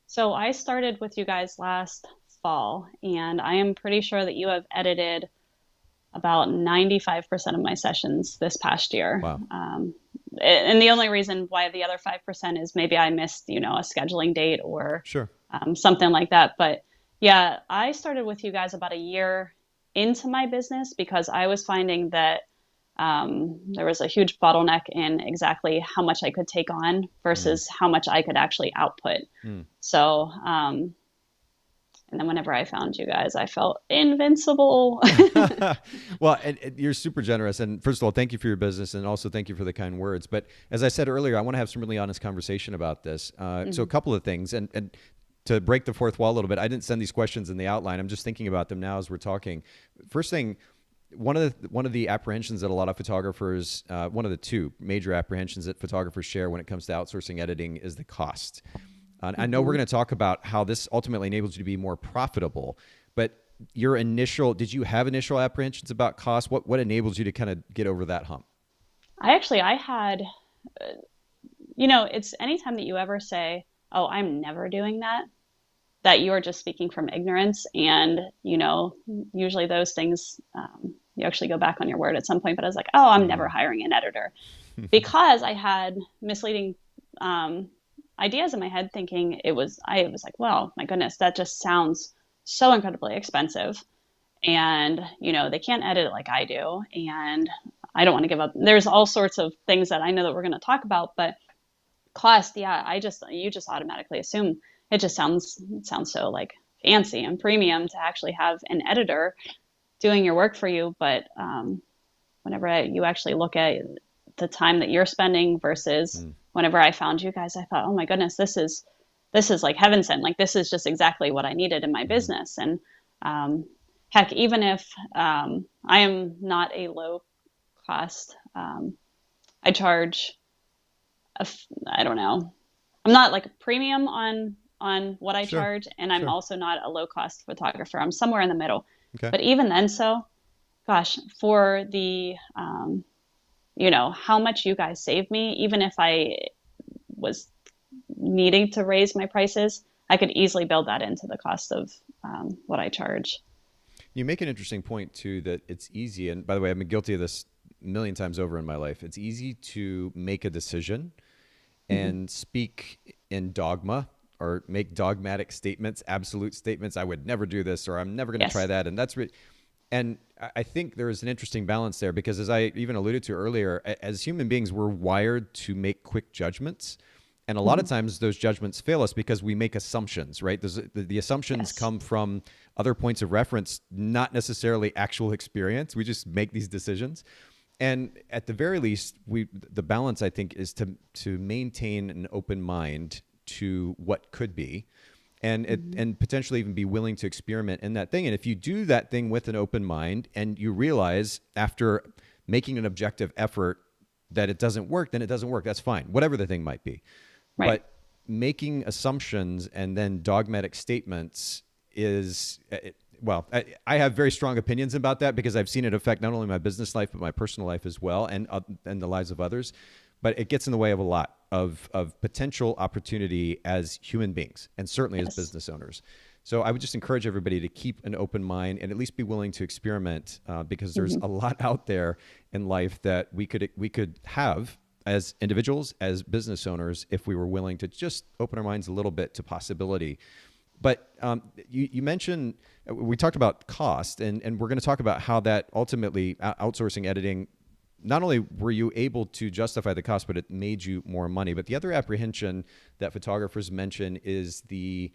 So I started with you guys last fall, and I am pretty sure that you have edited about 95% of my sessions this past year. Wow. And the only reason why the other 5% is maybe I missed, a scheduling date or something like that. But yeah, I started with you guys about a year into my business because I was finding that there was a huge bottleneck in exactly how much I could take on versus how much I could actually output. So And then whenever I found you guys, I felt invincible. Well, and you're super generous. And first of all, thank you for your business. And also thank you for the kind words. But as I said earlier, I want to have some really honest conversation about this. So a couple of things. And to break the fourth wall a little bit, I didn't send these questions in the outline. I'm just thinking about them now as we're talking. First thing, one of the apprehensions that a lot of photographers, one of the two major apprehensions that photographers share when it comes to outsourcing editing is the cost. I know we're going to talk about how this ultimately enables you to be more profitable, but did you have initial apprehensions about cost? What enables you to kind of get over that hump? I had, it's anytime that you ever say, oh, I'm never doing that you're just speaking from ignorance. And, usually those things, you actually go back on your word at some point, but I was like, oh, I'm never hiring an editor because I had misleading, ideas in my head thinking I was like, well, my goodness, that just sounds so incredibly expensive. And, they can't edit it like I do. And I don't want to give up. There's all sorts of things that I know that we're going to talk about, but cost. Yeah. You just automatically assume it just sounds so like fancy and premium to actually have an editor doing your work for you. But, whenever you actually look at the time that you're spending versus whenever I found you guys, I thought, oh my goodness, this is like heaven sent. Like, this is just exactly what I needed in my business. And, heck, even if, I am not a low cost, I charge, I don't know. I'm not like a premium on what I charge. And I'm also not a low cost photographer. I'm somewhere in the middle, but even then, gosh, for the, how much you guys saved me, even if I was needing to raise my prices, I could easily build that into the cost of what I charge. You make an interesting point too, that it's easy. And by the way, I've been guilty of this a million times over in my life. It's easy to make a decision and speak in dogma or make dogmatic statements, absolute statements. I would never do this, or I'm never going to try that. And that's and I think there is an interesting balance there, because as I even alluded to earlier, as human beings, we're wired to make quick judgments. And a lot of times those judgments fail us because we make assumptions, right? The assumptions come from other points of reference, not necessarily actual experience. We just make these decisions. And at the very least, the balance, I think, is to maintain an open mind to what could be, and potentially even be willing to experiment in that thing. And if you do that thing with an open mind and you realize after making an objective effort that it doesn't work, then it doesn't work. That's fine, whatever the thing might be. Right. But making assumptions and then dogmatic statements is, I have very strong opinions about that, because I've seen it affect not only my business life, but my personal life as well, and the lives of others. But it gets in the way of a lot of potential opportunity as human beings, and certainly as business owners. So I would just encourage everybody to keep an open mind and at least be willing to experiment, because there's a lot out there in life that we could have as individuals, as business owners, if we were willing to just open our minds a little bit to possibility. But you mentioned, we talked about cost, and we're going to talk about how that ultimately, outsourcing editing, not only were you able to justify the cost, but it made you more money. But the other apprehension that photographers mention is the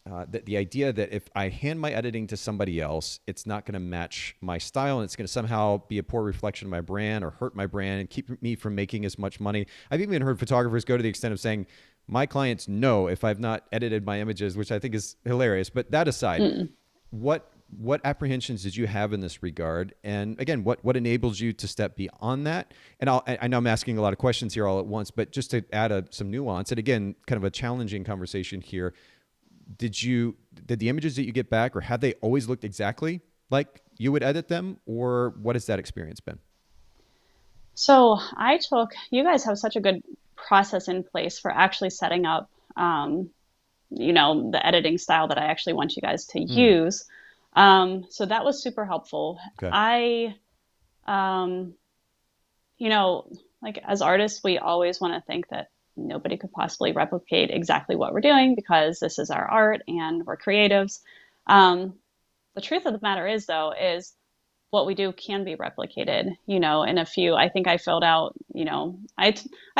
idea that if I hand my editing to somebody else, it's not going to match my style, and it's going to somehow be a poor reflection of my brand or hurt my brand and keep me from making as much money. I've even heard photographers go to the extent of saying, my clients know if I've not edited my images, which I think is hilarious. But that aside, what apprehensions did you have in this regard? And again, what enables you to step beyond that? And I know I'm asking a lot of questions here all at once, but just to add some nuance, and again, kind of a challenging conversation here. Did the images that you get back, or have they always looked exactly like you would edit them, or what has that experience been? So you guys have such a good process in place for actually setting up, the editing style that I actually want you guys to use. So that was super helpful. Okay. Like as artists, we always want to think that nobody could possibly replicate exactly what we're doing, because this is our art and we're creatives. The truth of the matter is, though, is what we do can be replicated, in a few. I think I filled out, I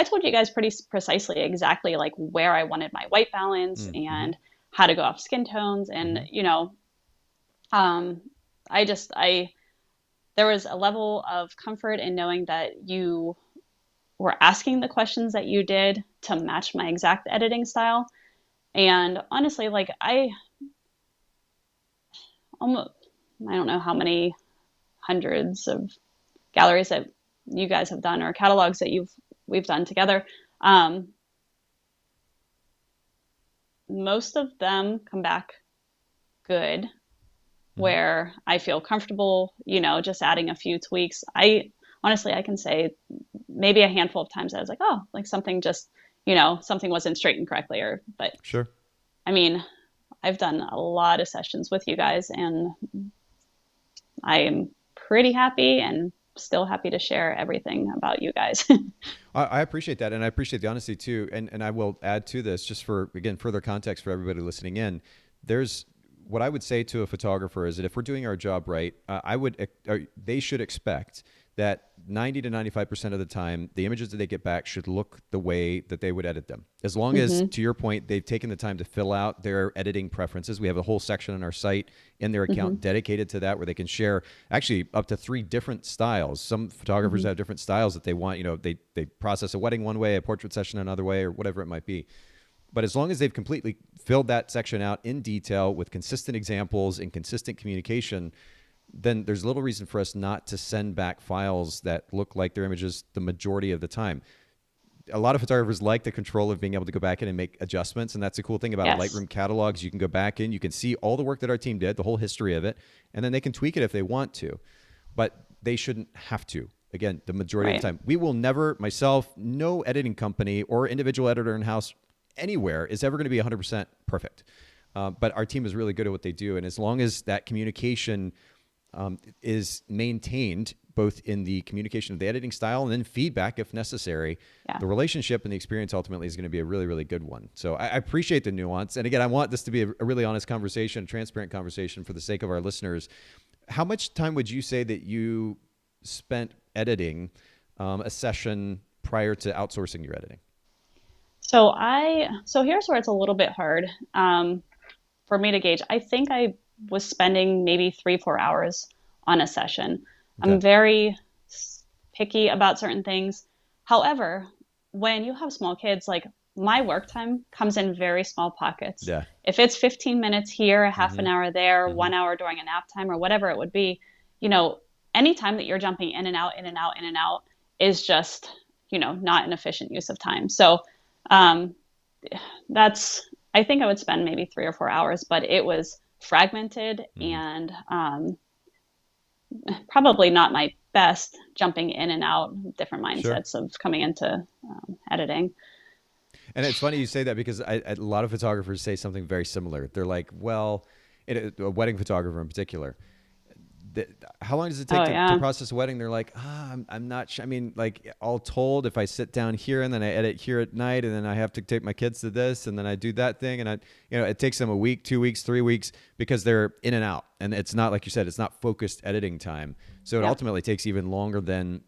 told you guys pretty precisely exactly like where I wanted my white balance and how to go off skin tones. And, there was a level of comfort in knowing that you were asking the questions that you did to match my exact editing style. And honestly, like I don't know how many hundreds of galleries that you guys have done or catalogs that we've done together. Most of them come back good, where I feel comfortable, just adding a few tweaks. I can say maybe a handful of times I was like, oh, like something just, something wasn't straightened correctly, but sure. I mean, I've done a lot of sessions with you guys and I am pretty happy and still happy to share everything about you guys. I appreciate that. And I appreciate the honesty too. And I will add to this just for, again, further context for everybody listening in. What I would say to a photographer is that if we're doing our job right, they should expect that 90 to 95% of the time, the images that they get back should look the way that they would edit them. As long as, to your point, they've taken the time to fill out their editing preferences. We have a whole section on our site in their account dedicated to that, where they can share actually up to 3 different styles. Some photographers have different styles that they want. They process a wedding one way, a portrait session another way, or whatever it might be. But as long as they've completely filled that section out in detail with consistent examples and consistent communication, then there's little reason for us not to send back files that look like their images the majority of the time. A lot of photographers like the control of being able to go back in and make adjustments. And that's the cool thing about Lightroom catalogs. You can go back in, you can see all the work that our team did, the whole history of it, and then they can tweak it if they want to. But they shouldn't have to. Again, the majority of the time. We will never, myself, no editing company or individual editor in-house anywhere is ever going to be 100% perfect. But our team is really good at what they do. And as long as that communication is maintained, both in the communication of the editing style and then feedback if necessary, the relationship and the experience ultimately is going to be a really, really good one. So I appreciate the nuance. And again, I want this to be a really honest conversation, a transparent conversation for the sake of our listeners. How much time would you say that you spent editing a session prior to outsourcing your editing? So here's where it's a little bit hard for me to gauge. I think I was spending maybe 3-4 hours on a session. Okay. I'm very picky about certain things. However, when you have small kids, like my work time comes in very small pockets. Yeah. If it's 15 minutes here, a half an hour there, 1 hour during a nap time or whatever it would be, any time that you're jumping in and out is just, not an efficient use of time. So I think I would spend maybe 3 or 4 hours, but it was fragmented and probably not my best jumping in and out, different mindsets of coming into editing. And it's funny you say that because a lot of photographers say something very similar. They're like, well, a wedding photographer in particular, how long does it take to process a wedding? They're like, I'm not sure. I mean, like all told, if I sit down here and then I edit here at night and then I have to take my kids to this and then I do that thing and it takes them a week, 2 weeks, 3 weeks because they're in and out. And it's not, like you said, it's not focused editing time. So it ultimately takes even longer than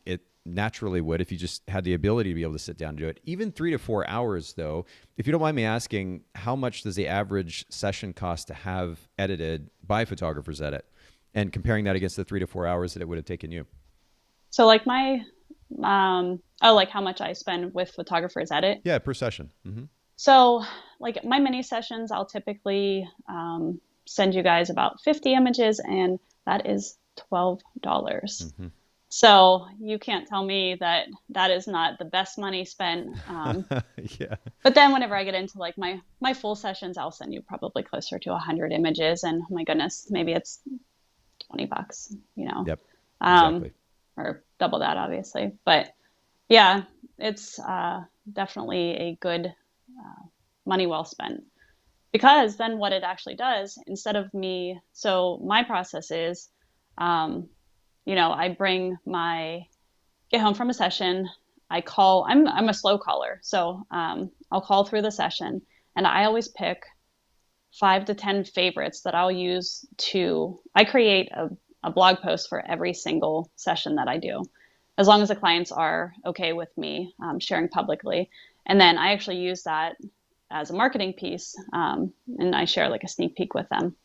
it naturally would if you just had the ability to be able to sit down and do it. Even 3 to 4 hours though, if you don't mind me asking, how much does the average session cost to have edited by Photographers Edit? And comparing that against the 3 to 4 hours that it would have taken you. So like like how much I spend with Photographers Edit? Yeah, per session. Mm-hmm. So like my mini sessions, I'll typically send you guys about 50 images and that is $12. Mm-hmm. So you can't tell me that is not the best money spent. Yeah. But then whenever I get into like my full sessions, I'll send you probably closer to 100 images and oh my goodness, maybe it's $20, Yep. Exactly. Or double that obviously. But yeah, it's definitely a good money well spent because then what it actually does instead of me, so my process is, I get home from a session, I'm a slow caller. So I'll call through the session and I always pick 5 to 10 favorites that I'll use I create a blog post for every single session that I do, as long as the clients are okay with me sharing publicly. And then I actually use that as a marketing piece. And I share like a sneak peek with them.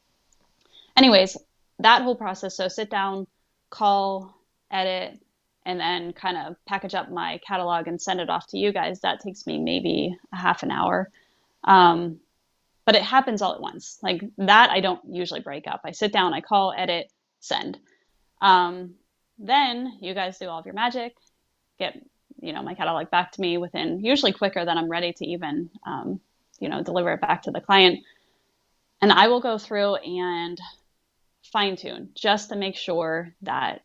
Anyways, that whole process. So sit down, call, edit, and then kind of package up my catalog and send it off to you guys. That takes me maybe a half an hour. But it happens all at once. Like that, I don't usually break up. I sit down, I call, edit, send. Then you guys do all of your magic, get, my catalog back to me within, usually quicker than I'm ready to even, deliver it back to the client. And I will go through and fine tune just to make sure that,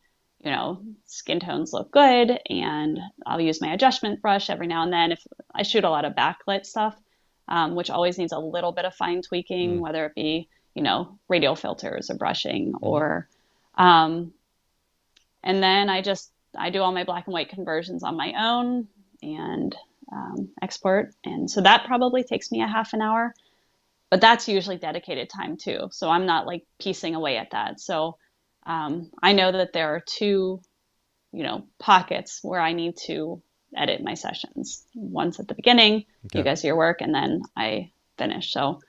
skin tones look good. And I'll use my adjustment brush every now and then. If I shoot a lot of backlit stuff, which always needs a little bit of fine tweaking, whether it be, radial filters or brushing or, and then I do all my black and white conversions on my own and export. And so that probably takes me a half an hour, but that's usually dedicated time too. So I'm not like piecing away at that. So I know that there are two, pockets where I need to edit my sessions. Once at the beginning, you guys do your work, and then I finish. So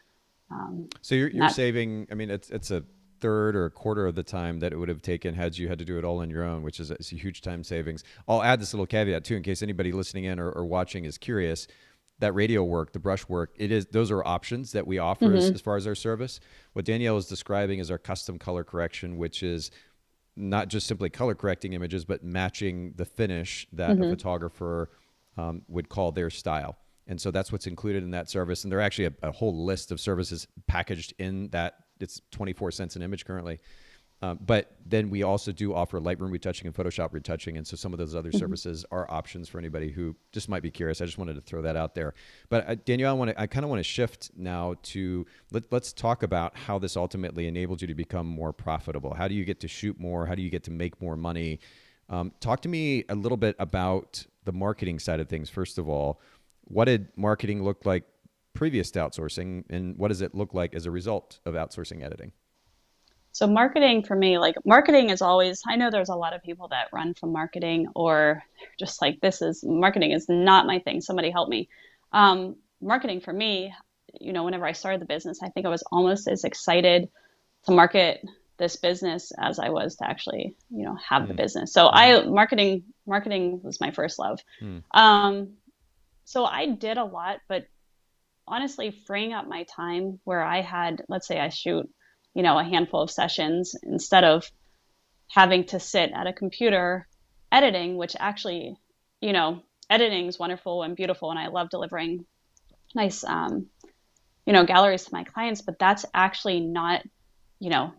you're saving, it's a third or a quarter of the time that it would have taken had you had to do it all on your own, which is a huge time savings. I'll add this little caveat too, in case anybody listening in or watching is curious. That radial work, the brush work, those are options that we offer as far as our service. What Danielle is describing is our custom color correction, which is not just simply color correcting images, but matching the finish that a photographer would call their style. And so that's what's included in that service. And there are actually a whole list of services packaged in that. It's 24 cents an image currently. But then we also do offer Lightroom retouching and Photoshop retouching. And so some of those other services are options for anybody who just might be curious. I just wanted to throw that out there. But Danielle, I kind of want to shift now to, let's talk about how this ultimately enabled you to become more profitable. How do you get to shoot more? How do you get to make more money? Talk to me a little bit about the marketing side of things. First of all, what did marketing look like previous to outsourcing? And what does it look like as a result of outsourcing editing? So marketing for me, marketing is always, I know there's a lot of people that run from marketing or just like, marketing is not my thing. Somebody help me. Marketing for me, whenever I started the business, I think I was almost as excited to market this business as I was to actually, have the business. So marketing was my first love. So I did a lot, but honestly, freeing up my time where I had, let's say I shoot, a handful of sessions instead of having to sit at a computer editing, which actually, editing is wonderful and beautiful. And I love delivering nice, galleries to my clients, but that's actually not,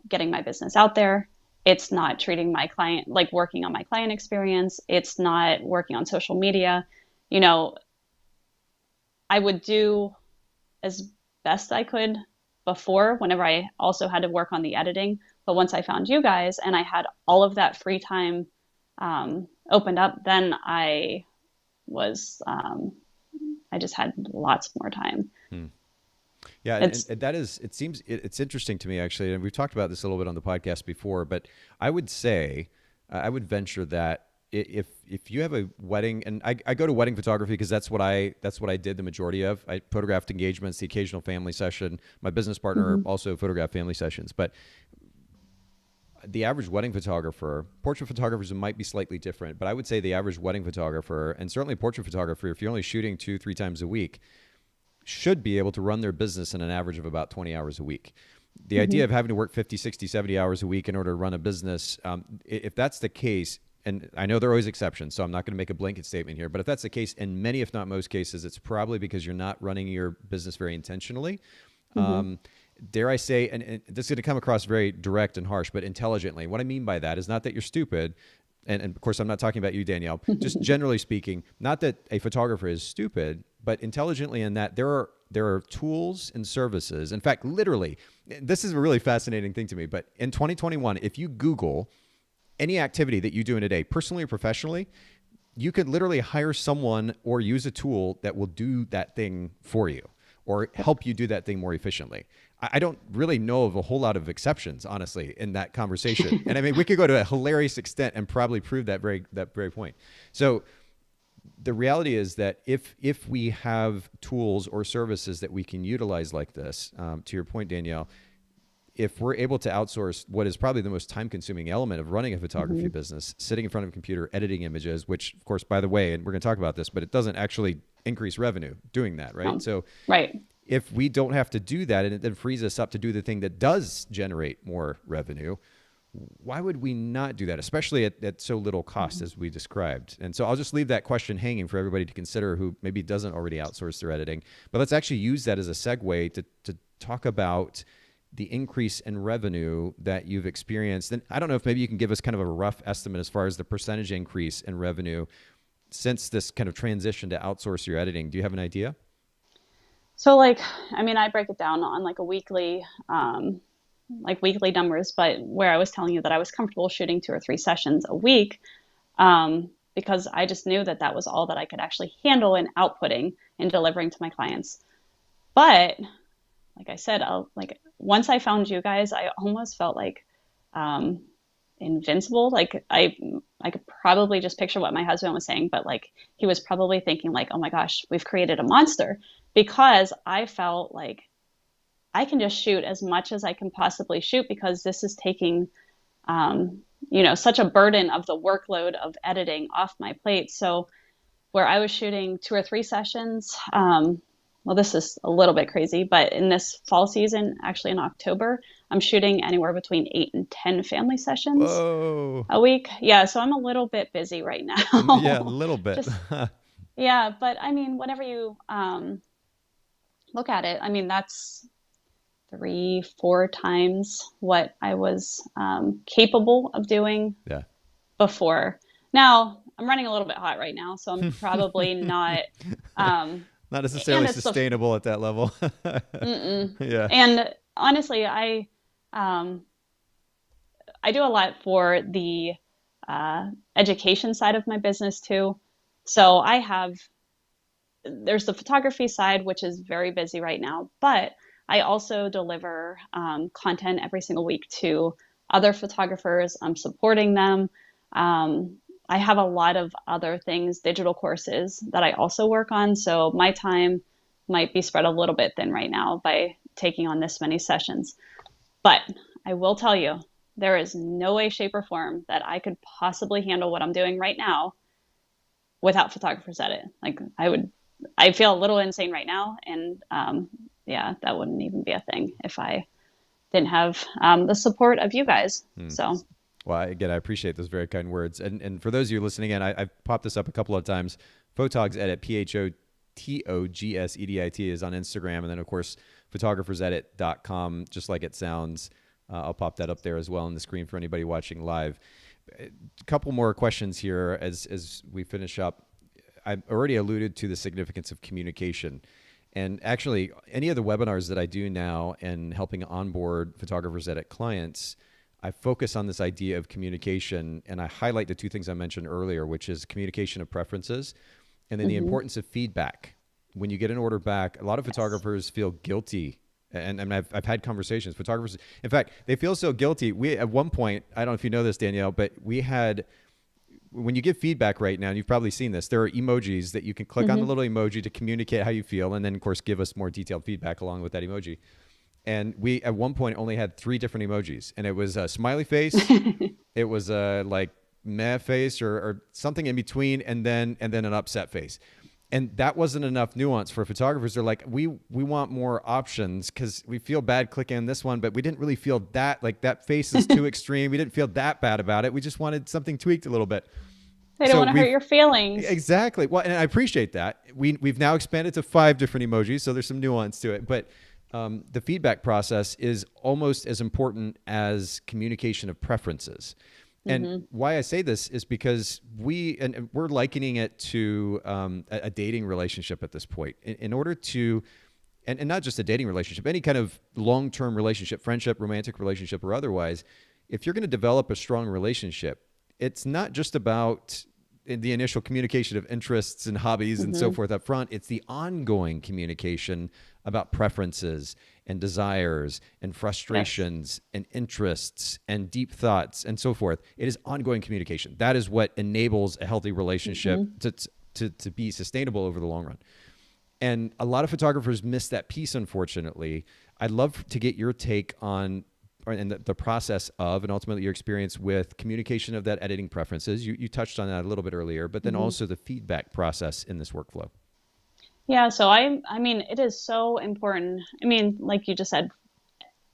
getting my business out there. It's not treating my client, like working on my client experience. It's not working on social media. I would do as best I could before, whenever I also had to work on the editing. But once I found you guys and I had all of that free time opened up, then I just had lots more time. Yeah, and that is, it seems, it's interesting to me actually, and we've talked about this a little bit on the podcast before, but I would say, I would venture that if you have a wedding, and I go to wedding photography because that's what I did the majority of. I photographed engagements, the occasional family session. My business partner also photographed family sessions. But the average wedding photographer, portrait photographers might be slightly different, but I would say the average wedding photographer, and certainly portrait photographer, if you're only shooting 2-3 times a week, should be able to run their business in an average of about 20 hours a week. The idea of having to work 50, 60, 70 hours a week in order to run a business, if that's the case, and I know there are always exceptions, so I'm not going to make a blanket statement here, but if that's the case, in many, if not most cases, it's probably because you're not running your business very intentionally. Dare I say, and this is going to come across very direct and harsh, but intelligently. What I mean by that is not that you're stupid, and of course I'm not talking about you, Danielle, just generally speaking, not that a photographer is stupid, but intelligently in that there are tools and services. In fact, literally, this is a really fascinating thing to me, but in 2021, if you Google any activity that you do in a day, personally or professionally, you could literally hire someone or use a tool that will do that thing for you or help you do that thing more efficiently. I don't really know of a whole lot of exceptions, honestly, in that conversation. And I mean, we could go to a hilarious extent and probably prove that very point. So the reality is that if we have tools or services that we can utilize like this, to your point, Danielle, if we're able to outsource what is probably the most time-consuming element of running a photography business, sitting in front of a computer, editing images, which, of course, by the way, and we're going to talk about this, but it doesn't actually increase revenue doing that, right? No. So right. if we don't have to do that and it then frees us up to do the thing that does generate more revenue, why would we not do that, especially at so little cost as we described? And so I'll just leave that question hanging for everybody to consider who maybe doesn't already outsource their editing. But let's actually use that as a segue to talk about the increase in revenue that you've experienced. And I don't know if maybe you can give us kind of a rough estimate as far as the percentage increase in revenue since this kind of transition to outsource your editing. Do you have an idea? So I break it down on like a weekly, weekly numbers, but where I was telling you that I was comfortable shooting 2 or 3 sessions a week, because I just knew that was all that I could actually handle in outputting and delivering to my clients. But like I said, once I found you guys, I almost felt like invincible. Like I could probably just picture what my husband was saying, but like he was probably thinking like, oh my gosh, we've created a monster, because I felt like I can just shoot as much as I can possibly shoot, because this is taking, such a burden of the workload of editing off my plate. So where I was shooting 2 or 3 sessions, well, this is a little bit crazy, but in this fall season, actually in October, I'm shooting anywhere between 8 and 10 family sessions a week. Yeah, so I'm a little bit busy right now. Yeah, a little bit. Yeah, but I mean, whenever you look at it, I mean, that's 3-4 times what I was capable of doing before. Now, I'm running a little bit hot right now, so I'm probably not... not necessarily sustainable at that level. Yeah. And honestly, I do a lot for the education side of my business too. So there's the photography side, which is very busy right now, but I also deliver content every single week to other photographers. I'm supporting them. I have a lot of other things, digital courses that I also work on. So my time might be spread a little bit thin right now by taking on this many sessions. But I will tell you, there is no way, shape, or form that I could possibly handle what I'm doing right now without Photographer's Edit. Like I feel a little insane right now. And that wouldn't even be a thing if I didn't have the support of you guys. So. Well, again, I appreciate those very kind words. And for those of you listening in, I've popped this up a couple of times. Photogs Edit, PHOTOGSEDIT is on Instagram. And then, of course, photographersedit.com, just like it sounds. I'll pop that up there as well on the screen for anybody watching live. A couple more questions here as we finish up. I've already alluded to the significance of communication. And actually, any of the webinars that I do now and helping onboard Photographer's Edit clients, I focus on this idea of communication, and I highlight the 2 things I mentioned earlier, which is communication of preferences and then the importance of feedback. When you get an order back, a lot of photographers feel guilty. And I've had conversations, photographers, in fact, they feel so guilty. We, at one point, I don't know if you know this, Danielle, but we had, when you give feedback right now, and you've probably seen this, there are emojis that you can click on the little emoji to communicate how you feel. And then, of course, give us more detailed feedback along with that emoji. And we, at one point, only had 3 different emojis. And it was a smiley face, it was a meh face or something in between, and then an upset face. And that wasn't enough nuance for photographers. They're like, we want more options because we feel bad clicking on this one, but we didn't really feel that, like that face is too extreme. We didn't feel that bad about it. We just wanted something tweaked a little bit. They don't want to hurt your feelings. Exactly. Well, and I appreciate that. We've now expanded to 5 different emojis, so there's some nuance to it. But the feedback process is almost as important as communication of preferences. And why I say this is because we're likening it to a dating relationship at this point. In order to, and not just a dating relationship, any kind of long-term relationship, friendship, romantic relationship, or otherwise, if you're going to develop a strong relationship, it's not just about the initial communication of interests and hobbies and so forth up front. It's the ongoing communication about preferences and desires and frustrations and interests and deep thoughts and so forth. It is ongoing communication. That is what enables a healthy relationship to to be sustainable over the long run. And a lot of photographers miss that piece, unfortunately. I'd love to get your take on and the process of, and ultimately your experience with communication of that editing preferences. You touched on that a little bit earlier, but then also the feedback process in this workflow. Yeah. So I mean, it is so important. I mean, like you just said,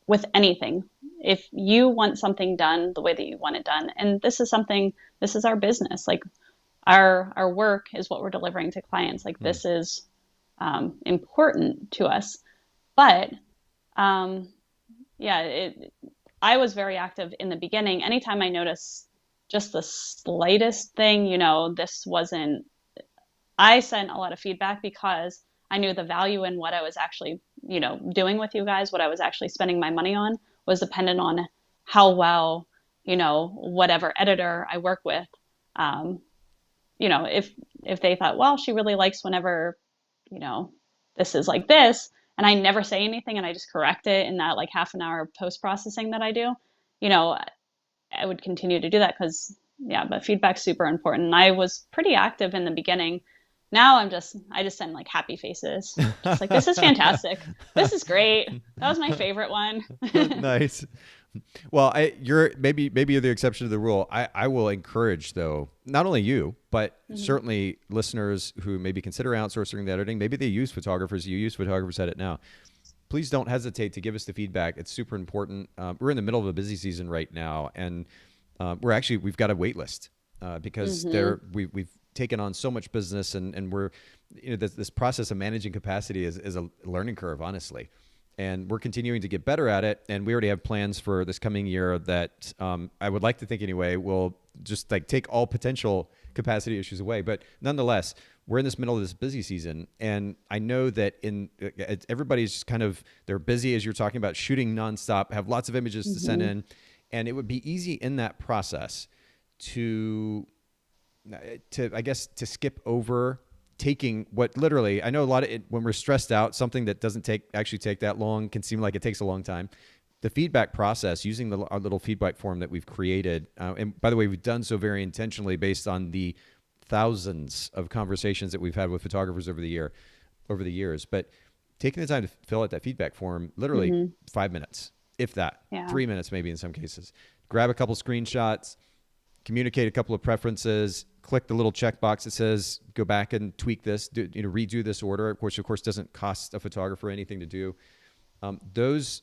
with anything, if you want something done the way that you want it done, and this is our business, like our work is what we're delivering to clients. Like this is important to us. But I was very active in the beginning. Anytime I noticed just the slightest thing, I sent a lot of feedback because I knew the value in what I was actually, doing with you guys, what I was actually spending my money on was dependent on how well, whatever editor I work with, if they thought, well, she really likes whenever, this is like this, and I never say anything and I just correct it in that like half an hour post-processing that I do, I would continue to do that but feedback's super important. And I was pretty active in the beginning. Now I just send like happy faces. Just like, this is fantastic. This is great. That was my favorite one. Nice. Well, maybe you're the exception to the rule. I will encourage, though, not only you, but certainly listeners who maybe consider outsourcing the editing. Maybe they use photographers. You use Photographers Edit now. Please don't hesitate to give us the feedback. It's super important. We're in the middle of a busy season right now, and we've got a wait list because we've taken on so much business, and we're this process of managing capacity is a learning curve, honestly. And we're continuing to get better at it. And we already have plans for this coming year that I would like to think anyway will just like take all potential capacity issues away. But nonetheless, we're in this middle of this busy season. And I know that everybody's just kind of, they're busy as you're talking about, shooting nonstop, have lots of images to send in. And it would be easy in that process to skip over taking what literally, I know a lot of it, when we're stressed out, something that doesn't actually take that long can seem like it takes a long time. The feedback process, using our little feedback form that we've created, and by the way, we've done so very intentionally based on the thousands of conversations that we've had with photographers over the years. But taking the time to fill out that feedback form, literally 5 minutes, if that, 3 minutes maybe in some cases. Grab a couple screenshots, communicate a couple of preferences, click the little checkbox that says, go back and tweak this, redo this order, which of course doesn't cost a photographer anything to do. Those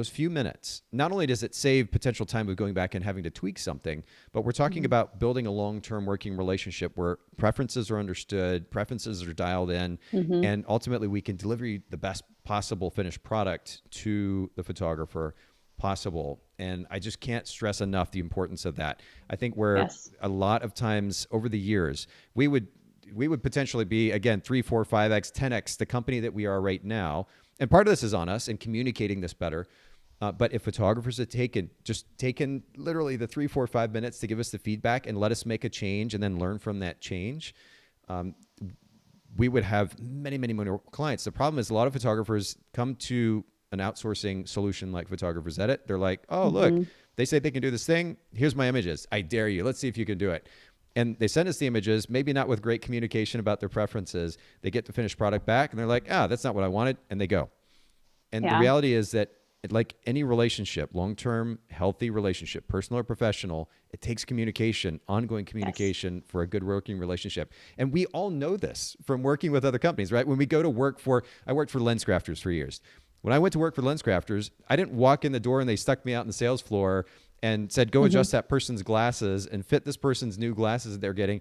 few minutes, not only does it save potential time of going back and having to tweak something, but we're talking about building a long-term working relationship where preferences are understood, preferences are dialed in, and ultimately we can deliver you the best possible finished product to the photographer possible. And I just can't stress enough the importance of that. I think where a lot of times over the years, we would potentially be, again, 3, 4, 5x, 10x the company that we are right now. And part of this is on us in communicating this better. But if photographers had taken literally the 3, 4, 5 minutes to give us the feedback and let us make a change and then learn from that change, we would have many, many more clients. The problem is a lot of photographers come to an outsourcing solution like Photographers Edit. They're like, oh, look, they say they can do this thing. Here's my images. I dare you. Let's see if you can do it. And they send us the images, maybe not with great communication about their preferences. They get the finished product back and they're like, that's not what I wanted. And they go. And the reality is that like any relationship, long-term, healthy relationship, personal or professional, it takes communication, ongoing communication for a good working relationship. And we all know this from working with other companies, right? When we go to work I worked for LensCrafters for years. When I went to work for LensCrafters, I didn't walk in the door and they stuck me out in the sales floor and said, go adjust that person's glasses and fit this person's new glasses that they're getting.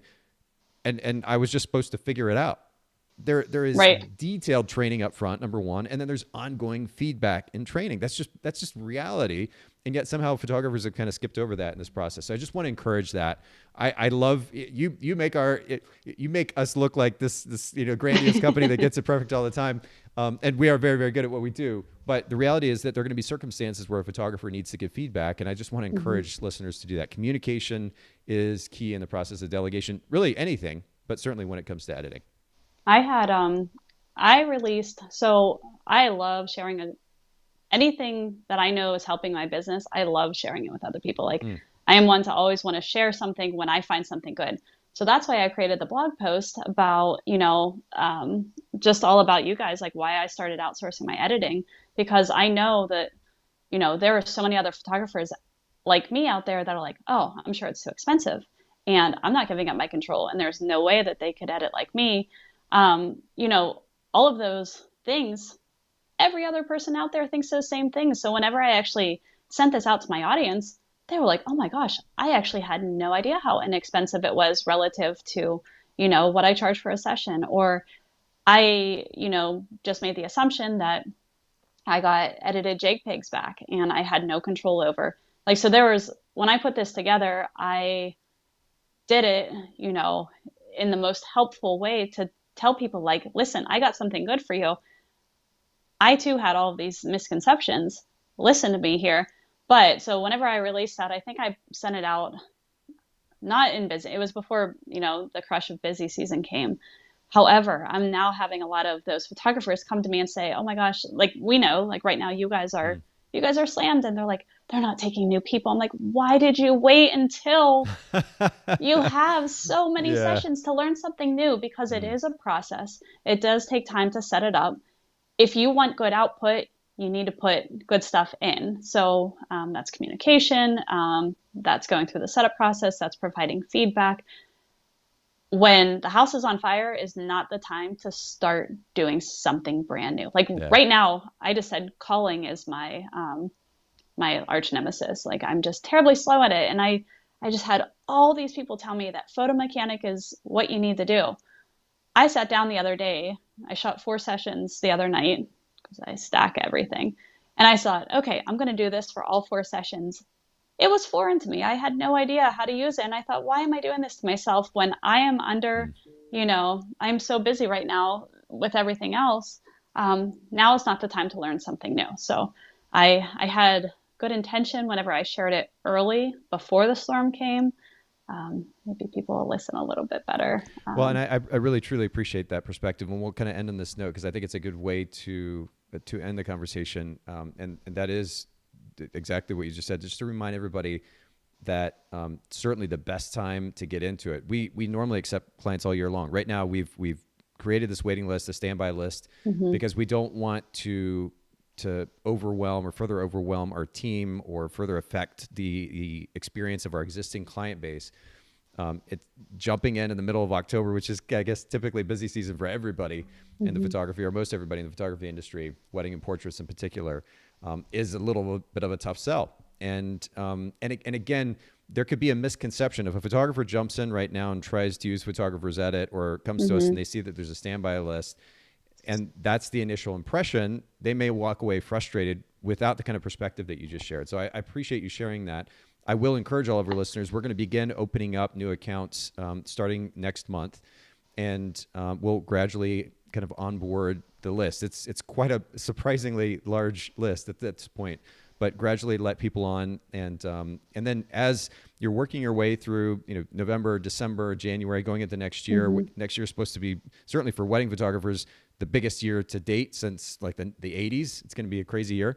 And I was just supposed to figure it out. There is detailed training up front, number one, and then there's ongoing feedback and training. That's just reality. And yet somehow photographers have kind of skipped over that in this process. So I just want to encourage that. I love you. You make us look like this grandiose company that gets it perfect all the time. And we are very, very good at what we do. But the reality is that there are going to be circumstances where a photographer needs to give feedback. And I just want to encourage listeners to do that. Communication is key in the process of delegation, really anything, but certainly when it comes to editing. So I love sharing anything that I know is helping my business. I love sharing it with other people. Like I am one to always want to share something when I find something good. So that's why I created the blog post about, just all about you guys, like why I started outsourcing my editing, because I know that, there are so many other photographers like me out there that are like, oh, I'm sure it's too expensive and I'm not giving up my control. And there's no way that they could edit like me. All of those things, every other person out there thinks those same things. So whenever I actually sent this out to my audience, they were like, oh my gosh, I actually had no idea how inexpensive it was relative to, what I charge for a session. Or I, just made the assumption that I got edited JPEGs back and I had no control over. Like, so when I put this together, I did it, in the most helpful way to tell people, like, listen, I got something good for you. I too had all of these misconceptions. Listen to me here. But so whenever I released that, I think I sent it out not in busy. It was before, the crush of busy season came. However, I'm now having a lot of those photographers come to me and say, oh my gosh, like we know, like right now you guys are slammed, and they're like, they're not taking new people. I'm like, why did you wait until you have so many sessions to learn something new? Because it is a process. It does take time to set it up. If you want good output, you need to put good stuff in. So that's communication, that's going through the setup process, that's providing feedback. When the house is on fire is not the time to start doing something brand new. Like right now, I just said calling is my arch nemesis. Like I'm just terribly slow at it. And I just had all these people tell me that photo mechanic is what you need to do. I sat down the other day, I shot 4 sessions the other night because I stack everything. And I thought, okay, I'm going to do this for all 4 sessions. It was foreign to me. I had no idea how to use it. And I thought, why am I doing this to myself when I am under, I'm so busy right now with everything else. Now is not the time to learn something new. So I had good intention whenever I shared it early before the storm came. Maybe people will listen a little bit better. Well, and I really, truly appreciate that perspective. And we'll kind of end on this note because I think it's a good way to end the conversation. And that is exactly what you just said, just to remind everybody that certainly the best time to get into it. We normally accept clients all year long. Right now, we've created this waiting list, a standby list, because we don't want to overwhelm or further overwhelm our team or further affect the experience of our existing client base. It's jumping in the middle of October, which is, I guess, typically busy season for everybody in the photography, or most everybody in the photography industry, wedding and portraits in particular, is a little bit of a tough sell. And again, there could be a misconception. If a photographer jumps in right now and tries to use Photographer's Edit or comes to us and they see that there's a standby list, and that's the initial impression, they may walk away frustrated without the kind of perspective that you just shared. So I appreciate you sharing that. I will encourage all of our listeners, we're going to begin opening up new accounts starting next month, and we'll gradually kind of onboard the list. It's quite a surprisingly large list at this point, but gradually let people on. And then as you're working your way through, November, December, January, going into next year, next year is supposed to be, certainly for wedding photographers, the biggest year to date since like the 80s. It's going to be a crazy year.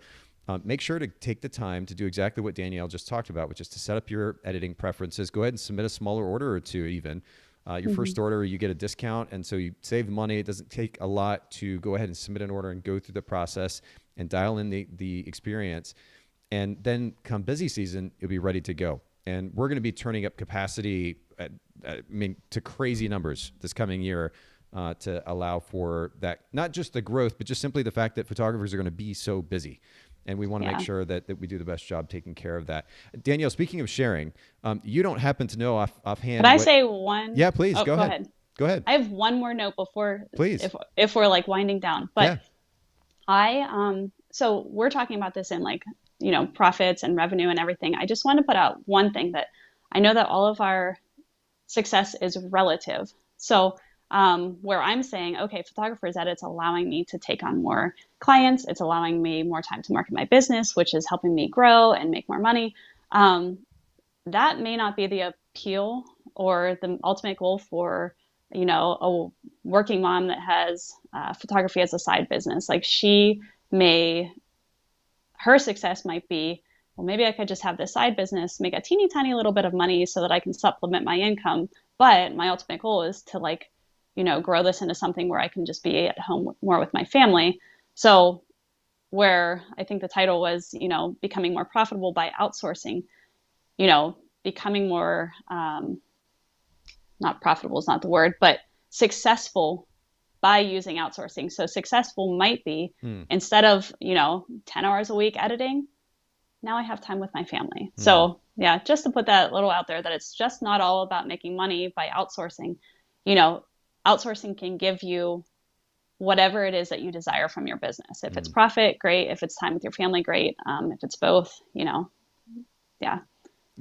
Make sure to take the time to do exactly what Danielle just talked about, which is to set up your editing preferences. Go ahead and submit a smaller order or two even. Your first order, you get a discount, and so you save money. It doesn't take a lot to go ahead and submit an order and go through the process and dial in the experience. And then come busy season, you'll be ready to go. And we're going to be turning up capacity, to crazy numbers this coming year to allow for that, not just the growth, but just simply the fact that photographers are going to be so busy. And we want to make sure that we do the best job taking care of that. Danielle, speaking of sharing, you don't happen to know offhand. Could I say one? Yeah, please. Go ahead. Go ahead. I have one more note before, please, if we're like winding down. But so we're talking about this in like, profits and revenue and everything. I just want to put out one thing, that I know that all of our success is relative. So where I'm saying, okay, Photographer's Edit's allowing me to take on more clients. It's allowing me more time to market my business, which is helping me grow and make more money. That may not be the appeal or the ultimate goal for, a working mom that has photography as a side business. Like her success might be well, maybe I could just have this side business, make a teeny tiny little bit of money so that I can supplement my income. But my ultimate goal is to like, grow this into something where I can just be at home more with my family. So where I think the title was, becoming more profitable by outsourcing, becoming more, not profitable is not the word, but successful by using outsourcing. So successful might be instead of, 10 hours a week editing, now I have time with my family. So yeah, just to put that little out there that it's just not all about making money by outsourcing. Outsourcing can give you whatever it is that you desire from your business. If it's profit, great. If it's time with your family, great. If it's both, yeah.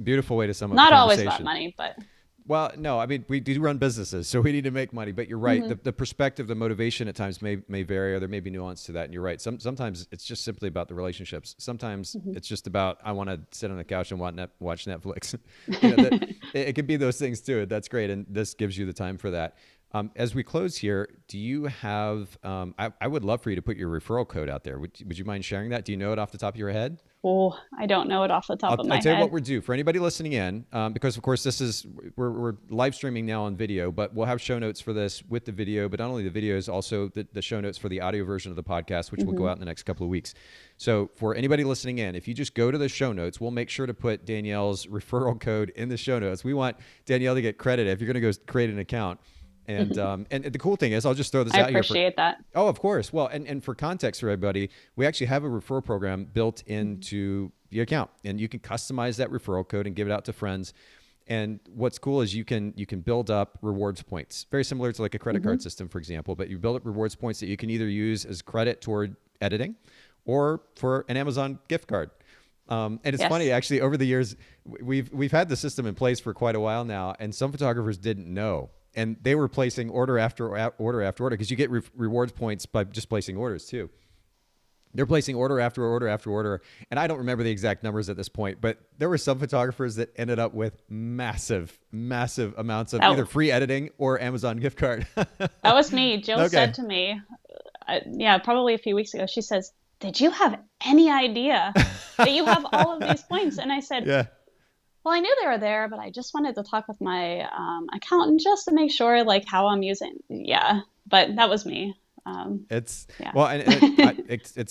Beautiful way to sum up Not the always conversation. about money, but. Well, no, I mean, we do run businesses, so we need to make money, but you're right. The perspective, the motivation at times may vary, or there may be nuance to that. And you're right. Sometimes it's just simply about the relationships. Sometimes it's just about, I want to sit on the couch and watch Netflix. It could be those things too. That's great. And this gives you the time for that. As we close here, do you have, I would love for you to put your referral code out there. Would you mind sharing that? Do you know it off the top of your head? Oh, I don't know it off the top of my head. I'll tell you what we're due for anybody listening in, because of course we're live streaming now on video, but we'll have show notes for this with the video, but not only the videos, also the show notes for the audio version of the podcast, which will go out in the next couple of weeks. So for anybody listening in, if you just go to the show notes, we'll make sure to put Danielle's referral code in the show notes. We want Danielle to get credit if you're going to go create an account. And the cool thing is, I'll just throw this out here. I appreciate that. Oh, of course. Well, and for context for everybody, we actually have a referral program built into the account, and you can customize that referral code and give it out to friends. And what's cool is you can build up rewards points, very similar to like a credit card system, for example. But you build up rewards points that you can either use as credit toward editing, or for an Amazon gift card. And it's funny, actually, over the years, we've had the system in place for quite a while now, and some photographers didn't know. And they were placing order after order after order, because you get rewards points by just placing orders too. They're placing order after order after order. And I don't remember the exact numbers at this point, but there were some photographers that ended up with massive, massive amounts of either free editing or Amazon gift card. That was me. Jill said to me, probably a few weeks ago, she says, "Did you have any idea that you have all of these points?" And I said, well, I knew they were there, but I just wanted to talk with my accountant just to make sure like how I'm using. Yeah, but that was me. It's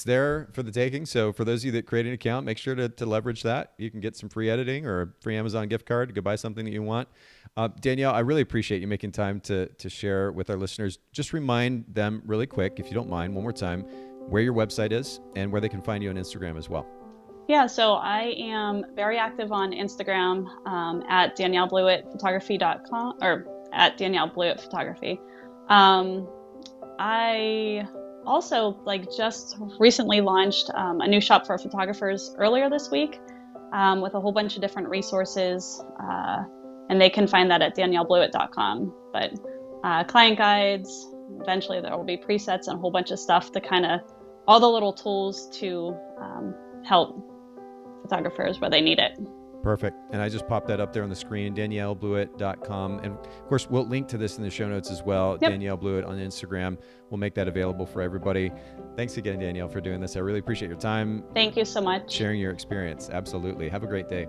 there for the taking. So for those of you that create an account, make sure to leverage that. You can get some free editing or a free Amazon gift card to go buy something that you want. Danielle, I really appreciate you making time to share with our listeners. Just remind them really quick, if you don't mind, one more time, where your website is and where they can find you on Instagram as well. Yeah, so I am very active on Instagram at DanielleBlewittPhotography.com, or at Danielle Blewitt Photography. I also just recently launched a new shop for photographers earlier this week with a whole bunch of different resources, and they can find that at DanielleBlewitt.com. But client guides, eventually there will be presets and a whole bunch of stuff to kind of, all the little tools to help photographers where they need it. Perfect. And I just popped that up there on the screen, DanielleBlewitt.com. And of course, we'll link to this in the show notes as well. Yep. Danielle Blewitt on Instagram. We'll make that available for everybody. Thanks again, Danielle, for doing this. I really appreciate your time. Thank you so much. Sharing your experience. Absolutely. Have a great day.